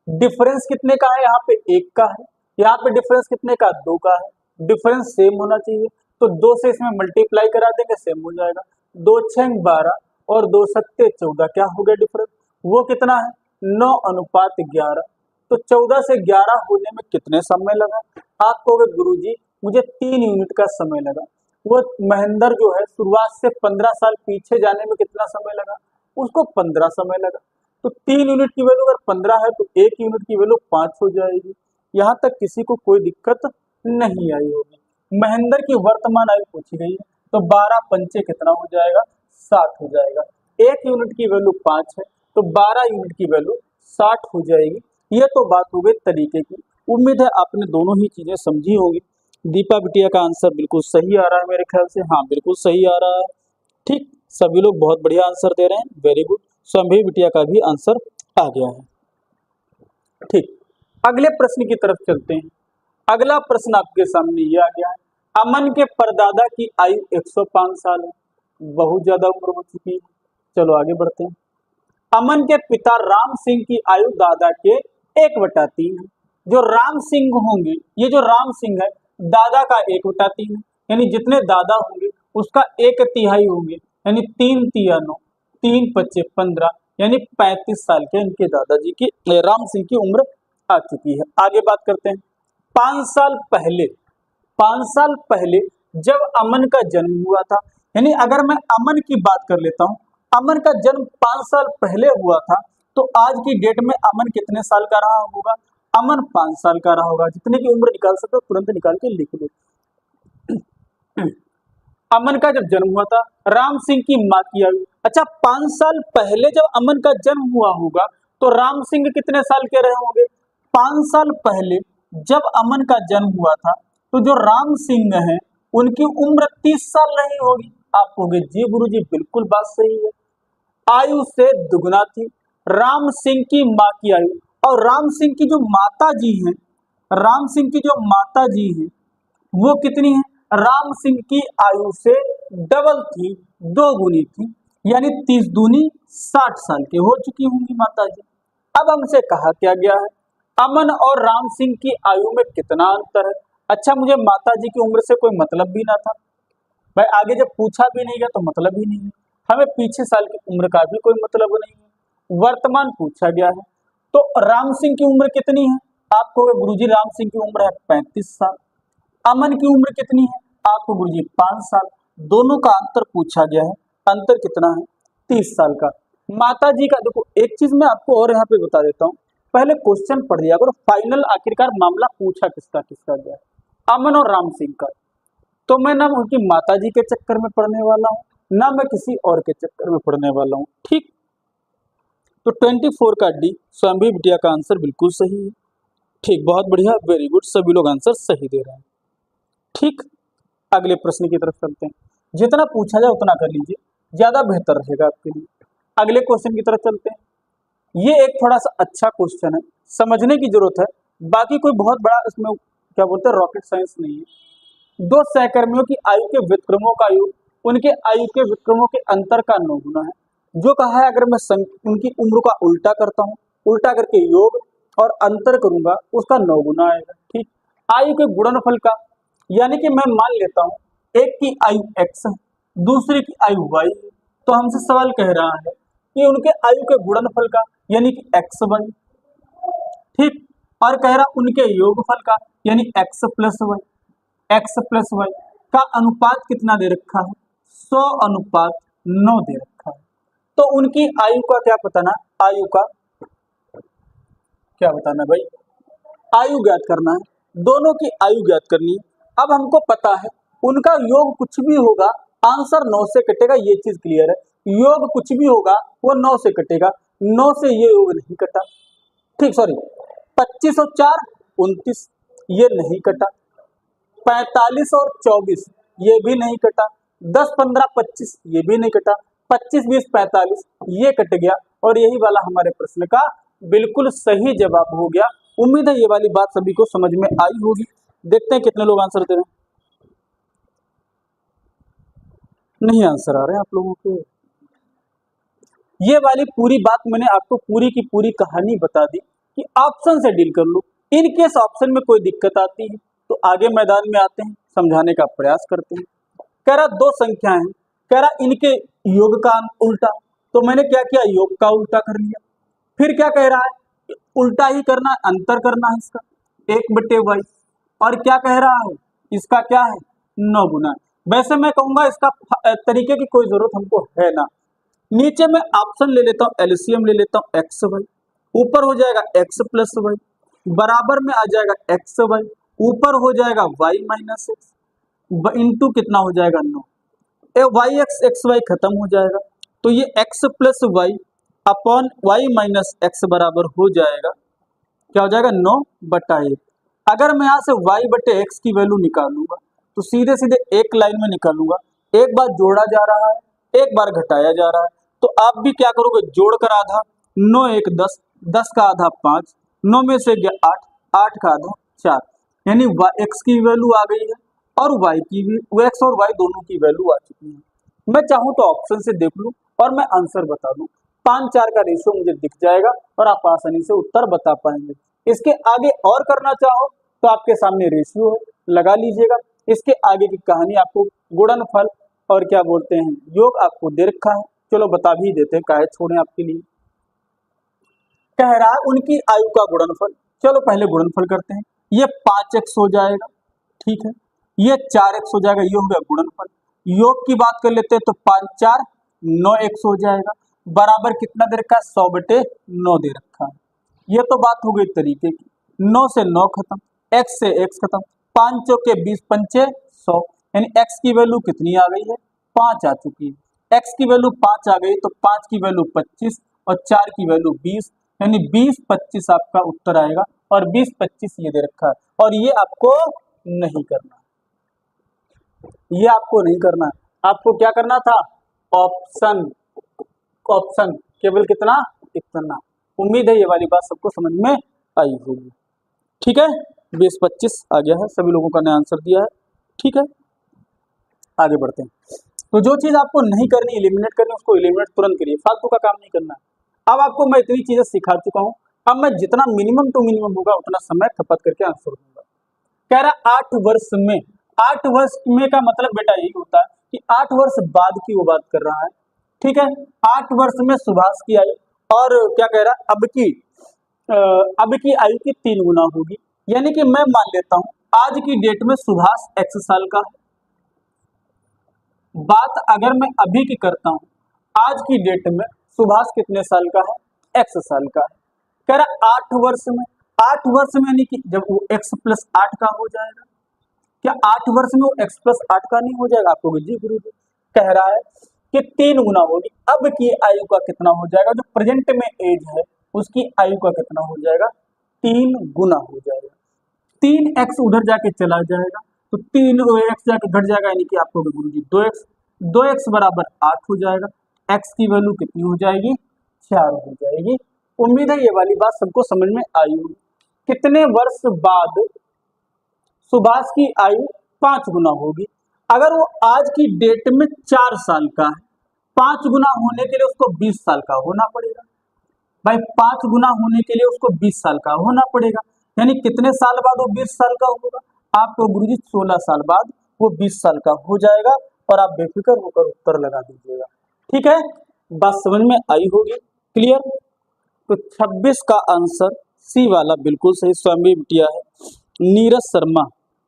डिफरेंस कितने का है, यहाँ पे 1 का है, यहाँ पे डिफरेंस कितने का, 2 का है। डिफरेंस सेम होना चाहिए, तो 2 से इसमें मल्टीप्लाई करा देंगे, सेम हो जाएगा। 2 6 12 और 2 7 14, क्या हो गया डिफरेंस, वो कितना है, 9:11। तो 14 से 11 होने में कितने समय लगा, आप कहोगे गुरुजी मुझे 3 यूनिट का समय लगा। वो महेंद्र जो है शुरुआत से 15 साल पीछे जाने में कितना समय लगा, उसको 15 समय लगा। तो 3 यूनिट की वैल्यू अगर 15 है तो 1 यूनिट की वैल्यू 5 हो जाएगी। यहाँ तक किसी को कोई दिक्कत नहीं आई होगी। महेंद्र की वर्तमान आयु पूछी गई है, तो 12 पंचे कितना हो जाएगा, 60 हो जाएगा। 1 यूनिट की वैल्यू 5 है, तो 12 यूनिट की वैल्यू 60 हो जाएगी। ये तो बात हो गई तरीके की। उम्मीद है आपने दोनों ही चीजें समझी होंगी। दीपा बिटिया का आंसर बिल्कुल सही आ रहा है मेरे ख्याल से, हाँ बिल्कुल सही आ रहा है। ठीक, सभी लोग बहुत बढ़िया आंसर दे रहे हैं, वेरी गुड। स्वयं बिटिया का भी आंसर आ गया है। ठीक, अगले प्रश्न की तरफ चलते हैं। अगला प्रश्न आपके सामने ये आ गया है। अमन के परदादा की आयु 105 साल है, बहुत ज्यादा उम्र हो चुकी है। चलो आगे बढ़ते हैं। अमन के पिता राम सिंह की आयु दादा के 1/3 है। जो राम सिंह होंगे, ये जो राम सिंह है दादा का 1/3 है, यानी जितने दादा होंगे उसका 1/3 होंगे, यानी 3 तिया 9, 3 पच्चे 15, यानी 35 साल के इनके दादाजी की राम सिंह की उम्र आ चुकी है। आगे बात करते हैं। 5 साल पहले जब अमन का जन्म हुआ था, यानी अगर मैं अमन की बात कर लेता हूँ, अमन का जन्म 5 साल पहले हुआ था, तो आज की डेट में अमन कितने साल का रहा होगा, अमन 5 साल का रहा होगा। जितने की उम्र निकाल सकते हो तुरंत निकाल के लिख दो। अमन का जब जन्म हुआ था, राम सिंह की माँ की आयु, अच्छा 5 साल पहले जब अमन का जन्म हुआ होगा तो राम सिंह कितने साल के रहे होंगे, 5 साल पहले जब अमन का जन्म हुआ था तो जो राम सिंह है उनकी उम्र 30 साल रही होगी। आप कहोगे जी गुरुजी बिल्कुल बात सही है, आयु से दुगुना थी राम सिंह की माँ की आयु, और राम सिंह की जो माता जी हैं, राम सिंह की जो माता जी हैं वो कितनी है, राम सिंह की आयु से डबल थी, 2 गुनी थी, यानी 30 दूनी 60 साल के हो चुकी होंगी माता जी। अब हमसे कहा क्या गया है, अमन और राम सिंह की आयु में कितना अंतर है। अच्छा, मुझे माता जी की उम्र से कोई मतलब भी ना था भाई, आगे जब पूछा भी नहीं गया तो मतलब ही नहीं है, हमें पीछे साल की उम्र का भी कोई मतलब नहीं है, वर्तमान पूछा गया है। तो राम सिंह की उम्र कितनी है, आपको गुरुजी राम सिंह की उम्र है 35 साल, अमन की उम्र कितनी है, आपको गुरुजी 5 साल, दोनों का अंतर पूछा गया है, अंतर कितना है 30 साल का। माता जी का देखो, एक चीज मैं आपको और यहाँ पे बता देता हूँ, पहले क्वेश्चन पढ़ लिया करो, फाइनल आखिरकार मामला पूछा किसका किसका गया, अमन और राम सिंह का। तो मैं ना उनकी माता जी के चक्कर में पढ़ने वाला हूँ, ना मैं किसी और के चक्कर में पढ़ने वाला हूँ। ठीक, तो 24 का डी स्वयं बिटिया का आंसर बिल्कुल सही है। ठीक, बहुत बढ़िया, वेरी गुड, सभी लोग आंसर सही दे रहे हैं। ठीक, अगले प्रश्न की तरफ चलते हैं। जितना पूछा जाए उतना कर लीजिए, ज्यादा बेहतर रहेगा आपके लिए। अगले क्वेश्चन की तरफ चलते हैं। ये एक थोड़ा सा अच्छा क्वेश्चन है, समझने की जरूरत है, बाकी कोई बहुत बड़ा इसमें क्या बोलते हैं रॉकेट साइंस नहीं है। दो सहकर्मियों की आयु के व्युत्क्रमों का योग उनके आयु के व्युत्क्रमों के अंतर का 9 गुना है। जो कहा है, अगर मैं उनकी उम्र का उल्टा करता हूँ, उल्टा करके योग और अंतर करूंगा, उसका 9 गुना आएगा। ठीक, आयु के गुणनफल का, यानी कि मैं मान लेता हूँ एक की आयु x है, दूसरे की आयु y है, तो हमसे सवाल कह रहा है कि उनके आयु के गुणनफल का, यानी कि x1, ठीक, और कह रहा उनके योगफल का, यानी x प्लस वाई का अनुपात कितना दे रखा है, 100:9 दे रखा है। तो उनकी आयु का क्या बताना, आयु का क्या बताना भाई, आयु ज्ञात करना है, दोनों की आयु ज्ञात करनी है। अब हमको पता है उनका योग कुछ भी होगा, आंसर 9 से कटेगा, ये चीज क्लियर है। योग कुछ भी होगा वो 9 से कटेगा, 9 से ये योग नहीं कटा। ठीक, सॉरी, 25 और 4 29, ये नहीं कटा। 45 और 24 ये भी नहीं कटा। 10 15 25 ये भी नहीं कटा। 25 20 45 ये कट गया, और यही वाला हमारे प्रश्न का बिल्कुल सही जवाब हो गया। उम्मीद है ये वाली बात सभी को समझ में आई होगी। देखते हैं कितने लोग आंसर दे रहे हैं। नहीं आंसर आ रहे हैं आप लोगों के। ये वाली पूरी बात मैंने आपको पूरी की पूरी कहानी बता दी कि ऑप्शन से डील कर लो। इन केस ऑप्शन में कोई दिक्कत आती है तो आगे मैदान में आते हैं, समझाने का प्रयास करते हैं। कह रहा दो संख्याएं हैं, कह रहा इनके योग का उल्टा, तो मैंने क्या किया, योग का उल्टा कर लिया। फिर क्या कह रहा है, उल्टा ही करना है, अंतर करना है इसका 1/y, और क्या कह रहा है, इसका क्या है 9 गुना। वैसे मैं कहूंगा इसका तरीके की कोई जरूरत हमको है ना। नीचे में ऑप्शन ले लेता हूँ, एलसीएम ले लेता हूँ, एक्स वाई, ऊपर हो जाएगा एक्स प्लस वाई, बराबर में आ जाएगा एक्स वाई, ऊपर हो जाएगा वाई माइनस एक्स, इंटू कितना हो जाएगा 9, वाई एक्स वाई खत्म हो जाएगा, तो ये X plus Y upon Y minus X बराबर हो जाएगा, क्या हो जाएगा 9/1। अगर मैं यहाँ से y/x की वैल्यू निकालूंगा तो सीधे सीधे एक लाइन में निकालूंगा, एक बार जोड़ा जा रहा है, एक बार घटाया जा रहा है। तो आप भी क्या करोगे, जोड़कर आधा, 9 1 10, 10 का आधा 5, 9 में से गया 8, 8 का आधा 4, यानी x की वैल्यू आ गई है और y की भी, x और y दोनों की वैल्यू आ चुकी है। मैं चाहूँ तो ऑप्शन से देख लूँ और मैं आंसर बता दूं, 5-4 का रेशियो मुझे दिख जाएगा और आप आसानी से उत्तर बता पाएंगे। इसके आगे और करना चाहो तो आपके सामने रेशियो है, लगा लीजिएगा। इसके आगे की कहानी आपको गुणनफल और क्या बोलते हैं योग आपको दे रखा है, चलो बता भी देते हैं, काहे छोड़े आपके लिए। कह रहा है उनकी आयु का गुणनफल, चलो पहले गुणनफल करते हैं। ये 5x हो जाएगा, ठीक है, ये 4x हो जाएगा, ये हो गया गुणनफल। योग की बात कर लेते हैं तो 5 4 9x हो जाएगा, बराबर कितना दे रखा है, 100/9 दे रखा है। ये तो बात हो गई तरीके की, 9 से 9 खत्म, x से x खत्म, 5 चौके 20 पंचे 100, यानी x की वैल्यू कितनी आ गई है, 5 आ चुकी है। x की वैल्यू 5 आ गई तो 5 की वैल्यू 25 और 4 की वैल्यू 20, यानी 20-25 आपका उत्तर आएगा, और 20-25 ये दे रखा है। और ये आपको नहीं करना, ये आपको नहीं करना, आपको क्या करना था, ऑप्शन, ऑप्शन केवल कितना, इतना। उम्मीद है ये वाली बात सबको समझ में आई होगी। ठीक है, 20-25 आ गया है, सभी लोगों का ने आंसर दिया है। ठीक है, आगे बढ़ते हैं। तो जो चीज आपको नहीं करनी, एलिमिनेट करनी, उसको एलिमिनेट तुरंत करिए, फालतू का काम नहीं करना है। अब आपको मैं इतनी चीजें सिखा चुका हूं, अब मैं जितना मिनिमम टू मिनिमम होगा उतना समय खपत करके आंसर दूंगा। कह रहा 8 वर्ष में, 8 वर्ष में का मतलब बेटा यही होता है कि 8 वर्ष बाद की वो बात कर रहा है। ठीक है, 8 वर्ष में सुभाष की आयु, और क्या कह रहा, अब की आयु की 3 गुना होगी, यानी कि मैं मान लेता हूं आज की डेट में सुभाष x साल का है। बात अगर मैं अभी की करता हूं, आज की डेट में सुभाष कितने साल का है, x साल का है। कह रहा 8 वर्ष में, 8 वर्ष में यानी कि जब वो x + 8 का हो जाएगा, क्या 8 वर्ष में वो x + 8 का नहीं हो जाएगा, आपको जी गुरु जी कह रहा है कि 3 गुना होगी। अब की आयु का कितना हो जाएगा, जो प्रेजेंट में एज है उसकी आयु का कितना हो जाएगा, 3 गुना हो जाएगा। 3x उधर जाके चला जाएगा तो 3x जाके घट जाएगा, यानी कि आपको गुरुजी 2x, 2x बराबर 8 हो जाएगा। x की वैल्यू कितनी हो जाएगी, 4 हो जाएगी। उम्मीद है ये वाली बात सबको समझ में आई होगी। कितने वर्ष बाद सुभाष की आयु 5 गुना होगी? अगर वो आज की डेट में 4 साल का है, 5 गुना होने के लिए उसको 20 साल का होना पड़ेगा। भाई 5 गुना होने के लिए उसको 20 साल का होना पड़ेगा, यानी कितने साल बाद वो 20 साल का होगा, आपको गुरुजी 16 साल बाद वो 20 साल का हो जाएगा। और आप बेफिक्र होकर उत्तर लगा दीजिएगा। ठीक है, बात समझ में आई होगी, क्लियर? तो 26 का आंसर सी वाला बिल्कुल सही स्वामी बिटिया है, नीरज शर्मा।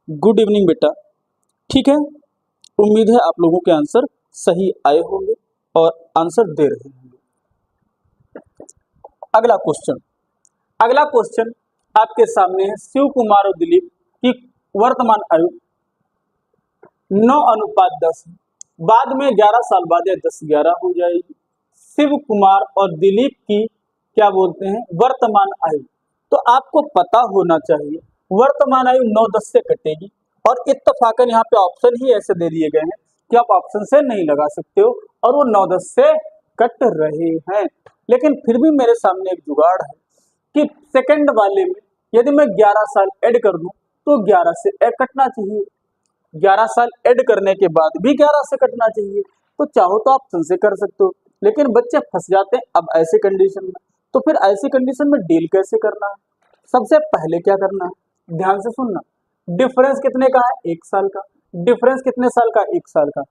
गुड इवनिंग बेटा। ठीक है, उम्मीद है आप लोगों के आंसर सही आए होंगे और आंसर दे रहे होंगे। अगला क्वेश्चन आपके सामने है। शिव कुमार और दिलीप की वर्तमान आयु 9:10, बाद में 11 साल बाद या 10-11 हो जाएगी। शिव कुमार और दिलीप की क्या बोलते हैं, वर्तमान आयु। तो आपको पता होना चाहिए वर्तमान आयु 9-10 से कटेगी, और इत्तफाकन यहाँ पे ऑप्शन ही ऐसे दे दिए गए हैं कि आप ऑप्शन से नहीं लगा सकते हो, और वो 9-10 से कट रहे हैं। लेकिन फिर भी मेरे सामने एक जुगाड़ है कि सेकंड वाले में यदि मैं 11 साल ऐड कर दूं तो 11 से कटना चाहिए, 11 साल ऐड करने के बाद भी 11 से कटना चाहिए। तो चाहो तो आप ऑप्शन से कर सकते हो, लेकिन बच्चे फंस जाते हैं अब ऐसे कंडीशन में। तो फिर ऐसी कंडीशन में डील कैसे करना है? सबसे पहले क्या करना है, ध्यान से सुनना। डिफरेंस कितने का है, 1 साल का। डिफरेंस कितने साल का, 1 साल का।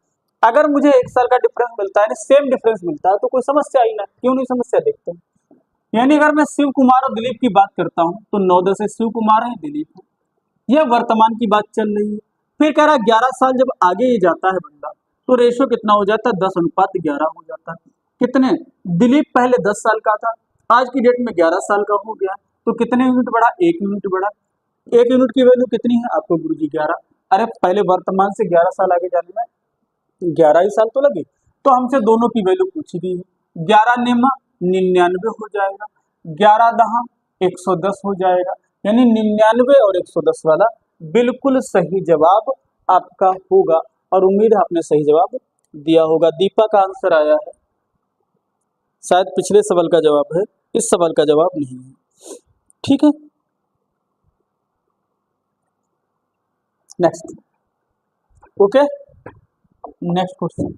अगर मुझे 1 साल का डिफरेंस मिलता है, सेम डिफरेंस मिलता है, तो कोई समस्या ही ना, क्यों नहीं समस्या, देखते हैं। यानी अगर मैं शिव कुमार और दिलीप की बात करता हूं तो 9-10 से शिव कुमार है, दिलीप है, यह वर्तमान की बात चल रही है। फिर कह रहा है 11 साल जब आगे ही जाता है बंदा तो रेशियो कितना हो जाता है, 10:11 हो जाता है। कितने, दिलीप पहले 10 साल का था, आज की डेट में 11 साल का हो गया, तो कितने यूनिट बढ़ा, 1 यूनिट बढ़ा। 1 यूनिट की वैल्यू कितनी है आपको गुरुजी, 11। अरे पहले वर्तमान से 11 साल आगे जाने में 11 ही साल तो लगे, तो हमसे दोनों की वैल्यू पूछी गई है। 11 निम्न 99 हो जाएगा, 11 दहां 110 हो जाएगा, यानी 99 और 110 वाला बिल्कुल सही जवाब आपका होगा। और उम्मीद है आपने सही जवाब दिया होगा। दीपा का आंसर आया है, शायद पिछले सवाल का जवाब है, इस सवाल का जवाब नहीं है। ठीक है, नेक्स्ट। Okay, next question.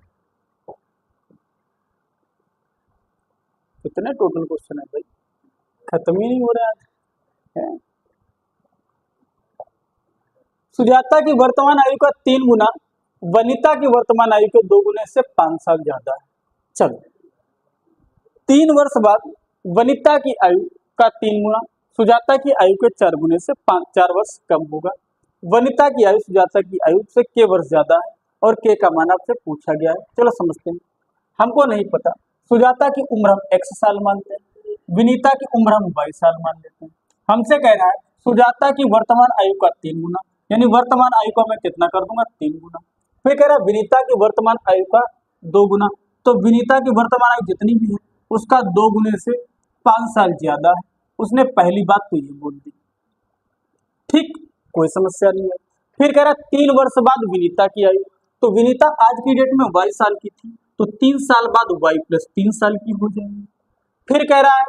कितने टोटल क्वेश्चन है भाई, खत्म ही नहीं हो रहा है। सुजाता की वर्तमान आयु का 3 गुना वनिता की वर्तमान आयु के 2 गुने से 5 साल ज्यादा है। चलो, 3 वर्ष बाद वनिता की आयु का 3 गुना सुजाता की आयु के 4 गुने से 4 वर्ष कम होगा। वनिता की आयु सुजाता की आयु से के वर्ष ज्यादा है, और के का मान आपसे पूछा गया है। चलो समझते हैं। हमको नहीं पता, सुजाता की उम्र हम x साल मानते हैं, विनीता की उम्र हम y साल मान लेते हैं। हमसे कह रहा है सुजाता की वर्तमान आयु का 3 गुना, यानी वर्तमान आयु का मैं कितना कर दूंगा, 3 गुना। फिर कह रहा है विनीता की वर्तमान आयु का 2 गुना, तो विनीता की वर्तमान आयु जितनी भी है उसका 2 गुने से 5 साल ज्यादा है। उसने पहली बात तो ये बोल दी, ठीक, कोई समस्या नहीं है। फिर कह रहा है 3 वर्ष बाद विनीता की आयु, तो विनीता आज की डेट में y साल की थी, तो 3 साल बाद y + 3 साल की हो जाएगी। फिर कह रहा है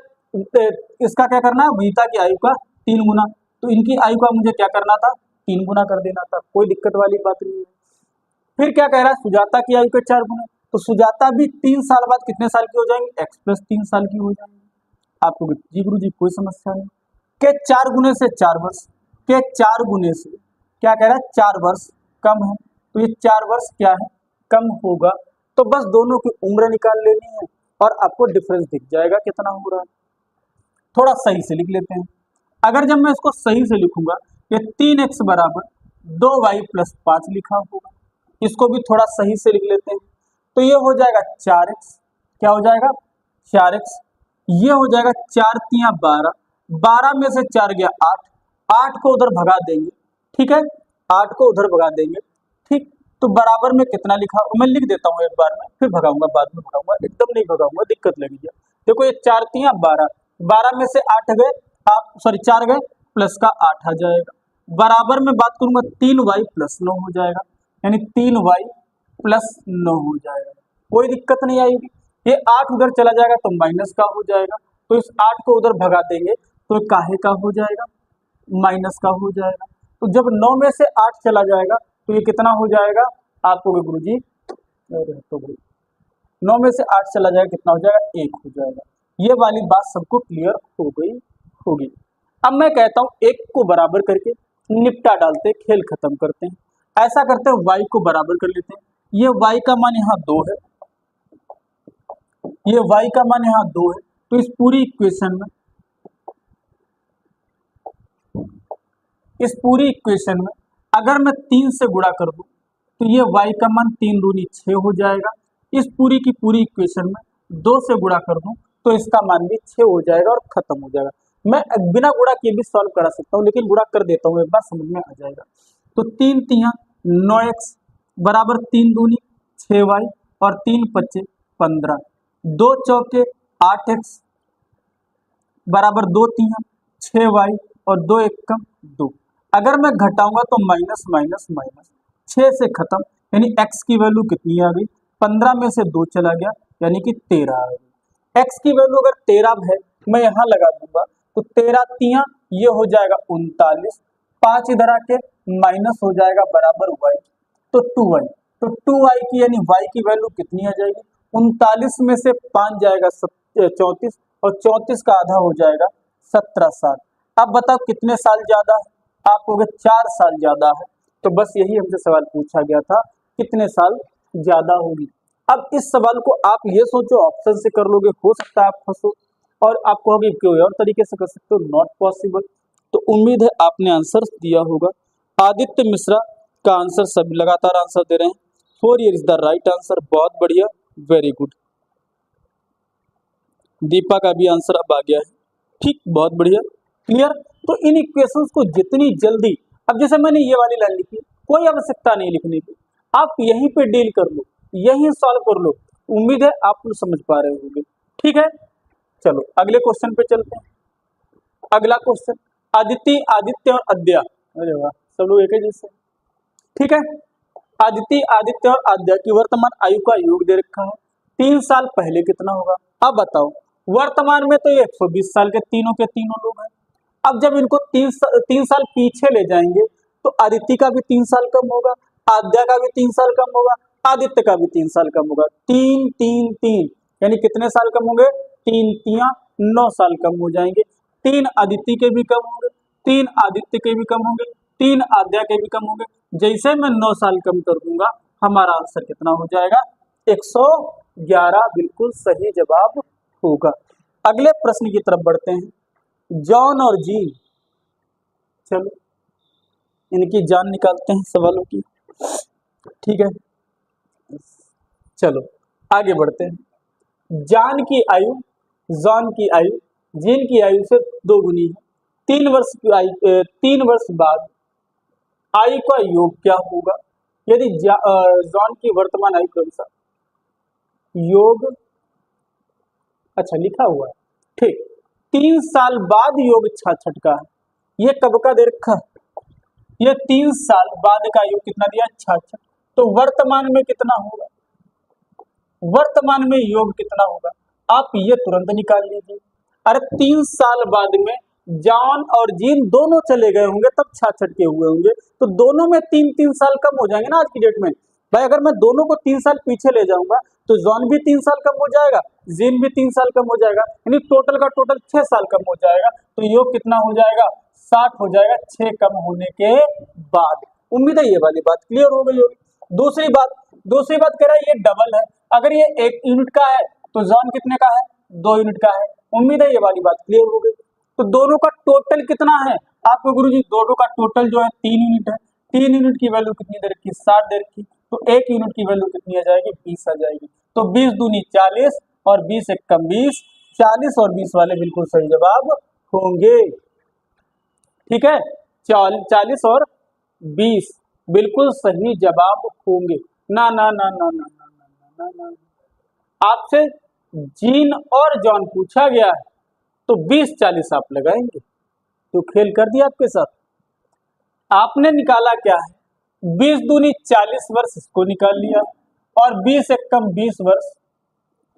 इसका क्या करना है, विनीता की आयु का 3 गुना, तो इनकी आयु का मुझे क्या करना था, 3 गुना कर देना था, कोई दिक्कत वाली बात नहीं है। फिर क्या कह रहा है, सुजाता की आयु के 4 गुना, तो सुजाता भी 3 साल बाद कितने साल की हो जाएंगी, x + 3 साल की हो जाएंगी। आपको जी गुरु जी कोई समस्या नहीं। के 4 गुने से 4 वर्ष, के 4 गुने से क्या कह रहा है, 4 वर्ष कम है, तो ये 4 वर्ष क्या है, कम होगा। तो बस दोनों की उम्र निकाल लेनी है और आपको डिफरेंस दिख जाएगा कितना हो रहा है। थोड़ा सही से लिख लेते हैं। अगर जब मैं इसको सही से लिखूंगा, ये 3x बराबर 2y + 5 लिखा होगा, इसको भी थोड़ा सही से लिख लेते हैं। तो ये हो जाएगा 4x, क्या हो जाएगा, 4x। ये हो जाएगा 4 × 12, 12 में से 4 गया 8, 8 को उधर भगा देंगे, ठीक है, 8 को उधर भगा देंगे, ठीक। तो बराबर में कितना लिखा, मैं लिख देता हूँ एक बार में, फिर भगाऊंगा, बाद में भगाऊंगा, एकदम नहीं भगाऊंगा, दिक्कत लगेगी। देखो ये 4 तियां 12, 12 में से 8 गए, आप सॉरी 4 गए, प्लस का 8 आ जाएगा। बराबर में बात करूंगा 3y प्लस 9 हो जाएगा, यानी 3y प्लस 9 हो जाएगा, कोई दिक्कत नहीं आएगी। ये 8 उधर चला जाएगा तो माइनस का हो जाएगा, तो इस 8 को उधर भगा देंगे तो काहे का हो जाएगा, माइनस का हो जाएगा। तो जब 9 में से 8 चला जाएगा तो ये कितना हो जाएगा, आप कहोगे गुरुजी तो 9 में से 8 चला जाएगा कितना हो जाएगा, 1 हो जाएगा। ये वाली बात सबको क्लियर हो गई होगी। अब मैं कहता हूं 1 को बराबर करके निपटा डालते हैं, खेल खत्म करते हैं। ऐसा करते हैं y को बराबर कर लेते हैं, ये y का मान यहाँ 2 है, ये y का मान यहाँ 2 है, तो इस पूरी इक्वेशन में अगर मैं 3 से गुणा कर दूं तो ये y का मान 3 दूनी 6 हो जाएगा। इस पूरी की पूरी इक्वेशन में 2 से गुणा कर दूं तो इसका मान भी 6 हो जाएगा और खत्म हो जाएगा। मैं बिना गुणा किए भी सॉल्व करा सकता हूँ, लेकिन गुणा कर देता हूँ, एक बार समझ में आ जाएगा। तो 3 तियां 9x बराबर 3 दूनी 6y और 3 पच्चे 15, 2 चौके 8x बराबर 2 तियां 6y और 2 एकम 2। अगर मैं घटाऊंगा तो माइनस माइनस माइनस 6 से खत्म, यानी x की वैल्यू कितनी आ गई, 15 में से 2 चला गया यानी कि 13 आ गई। x की वैल्यू अगर 13 है, मैं यहाँ लगा दूंगा तो 13 तियां ये हो जाएगा 39, 5 इधर आके माइनस हो जाएगा बराबर y, तो 2y, तो 2y की यानी y की वैल्यू कितनी आ जाएगी, 39 में से 5 जाएगा 34 और 34 का आधा हो जाएगा 17 साल। अब बताओ कितने साल ज्यादा है, आप कहोगे 4 साल ज्यादा है। तो बस यही हमसे सवाल पूछा गया था, कितने साल ज्यादा होगी। अब इस सवाल को आप ये सोचो ऑप्शन से कर लोगे, हो सकता है आप फंसो और आप कहोगे कोई और तरीके से कर सकते हो, नॉट पॉसिबल। तो उम्मीद है आपने आंसर दिया होगा। आदित्य मिश्रा का आंसर सभी लगातार आंसर दे रहे हैं, 4 year is the right answer, बहुत बढ़िया, वेरी गुड। दीपा का भी आंसर अब आ गया है, ठीक, बहुत बढ़िया, क्लियर। तो इन इक्वेशंस को जितनी जल्दी, अब जैसे मैंने ये वाली लाइन लिखी, कोई आवश्यकता नहीं लिखने की, आप यहीं पे डील कर लो, यहीं सॉल्व कर लो। उम्मीद है आप लोग समझ पा रहे होंगे, ठीक है। चलो अगले क्वेश्चन पे चलते हैं। अगला क्वेश्चन, आदित्य और अद्या, अरे वाह सब लोग एक ही जैसे, ठीक है। आदित्य और अद्या की वर्तमान आयु का योग दे रखा है, 3 साल पहले कितना होगा। अब बताओ वर्तमान में तो ये 120 साल के तीनों लोग हैं। अब जब इनको 3 साल पीछे ले जाएंगे तो आदित्य का भी 3 साल कम होगा, आद्या का भी 3 साल कम होगा, आदित्य का भी 3 साल कम होगा, 3 3 3 यानी कितने साल कम होंगे, 3 तियां 9 साल कम हो जाएंगे। 3 आदित्य के भी कम होंगे, 3 आदित्य के भी कम होंगे, 3 आद्या के भी कम होंगे। जैसे मैं 9 साल कम कर दूंगा हमारा आंसर कितना हो जाएगा, 111 बिल्कुल सही जवाब होगा। अगले प्रश्न की तरफ बढ़ते हैं। जॉन और जीन, चलो इनकी जान निकालते हैं सवालों की, ठीक है। चलो आगे बढ़ते हैं। जॉन की आयु जीन की आयु से 2 गुनी है। 3 वर्ष बाद आयु का योग क्या होगा। यदि जॉन की वर्तमान आयु के अनुसार योग, अच्छा लिखा हुआ है, ठीक, 3 साल बाद योग 66 का है। ये कब का दे रखा है, ये 3 साल बाद का योग कितना दिया, 66। तो वर्तमान में कितना होगा, वर्तमान में योग कितना होगा, आप ये तुरंत निकाल लीजिए। अरे 3 साल बाद में जॉन और जीन दोनों चले गए होंगे तब 66 के हुए होंगे, तो दोनों में 3-3 साल कम हो जाएंगे ना आज की डेट में। भाई अगर मैं दोनों को 3 साल पीछे ले जाऊंगा तो जॉन भी 3 साल कम हो जाएगा, जीन भी 3 साल कम हो जाएगा, यानी टोटल का टोटल 6 साल कम हो जाएगा। तो योग कितना हो जाएगा, 60 हो जाएगा 6 कम होने के बाद। उम्मीद है ये वाली बात क्लियर हो गई होगी। दूसरी बात कह रहा है ये डबल है, अगर ये 1 यूनिट का है तो जॉन कितने का है, 2 यूनिट का है। उम्मीद है ये वाली बात क्लियर हो गई। तो दोनों का टोटल कितना है, आपको गुरुजी दोनों का टोटल जो है 3 यूनिट है। 3 यूनिट की वैल्यू कितनी दे रखी, 60 दे रखी, तो 1 यूनिट की वैल्यू कितनी आ जाएगी, 20 आ जाएगी। तो 20 दूनी 40 और 20 एक कम 20, 40 और 20 वाले बिल्कुल सही जवाब होंगे, ठीक है। 40 और 20 बिल्कुल सही जवाब होंगे। ना ना ना ना ना ना ना ना ना ना। आपसे जीन और जॉन पूछा गया है तो 20-40 आप लगाएंगे, तो खेल कर दिया आपके साथ। आपने निकाला क्या है, 20 दूनी 40 वर्ष, इसको निकाल लिया, और 20 एक कम 20 वर्ष,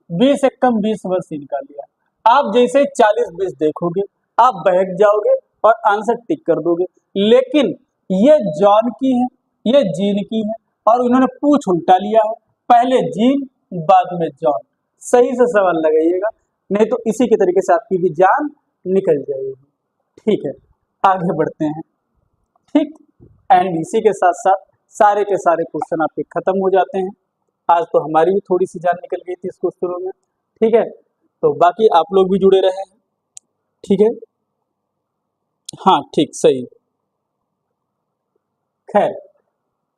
20 एक कम 20 वर्ष ही निकाल लिया। आप जैसे 40-20 देखोगे आप बहक जाओगे और आंसर टिक कर दोगे। लेकिन ये जॉन की है, ये जीन की है, और इन्होंने पूछ उल्टा लिया है, पहले जीन बाद में जॉन। सही से सवाल लगाइएगा, नहीं तो इसी के तरीके से आपकी भी जान निकल जाएगी। ठीक है, आगे बढ़ते हैं। ठीक, एंड इसी के साथ साथ सारे के सारे क्वेश्चन आपके खत्म हो जाते हैं। आज तो हमारी भी थोड़ी सी जान निकल गई थी इस क्वेश्चनों में। ठीक है, तो बाकी आप लोग भी जुड़े रहे। ठीक है, हाँ ठीक, सही। खैर,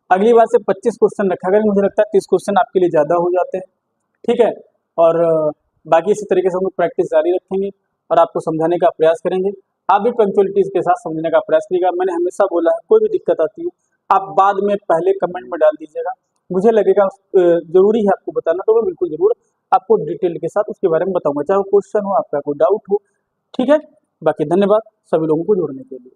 अगली बार से 25 क्वेश्चन रखा करें, मुझे लगता है 30 क्वेश्चन आपके लिए ज़्यादा हो जाते हैं। ठीक है, और बाकी इसी तरीके से हम लोग प्रैक्टिस जारी रखेंगे और आपको समझाने का प्रयास करेंगे। आप भी पंक्चुअलिटीज के साथ समझने का प्रयास करिएगा। मैंने हमेशा बोला है, कोई भी दिक्कत आती है आप बाद में पहले कमेंट में डाल दीजिएगा, मुझे लगेगा जरूरी है आपको बताना, तो मैं बिल्कुल जरूर आपको डिटेल के साथ उसके बारे में बताऊंगा, चाहे वो क्वेश्चन हो, आपका कोई डाउट हो। ठीक है, बाकी धन्यवाद सभी लोगों को जोड़ने के लिए।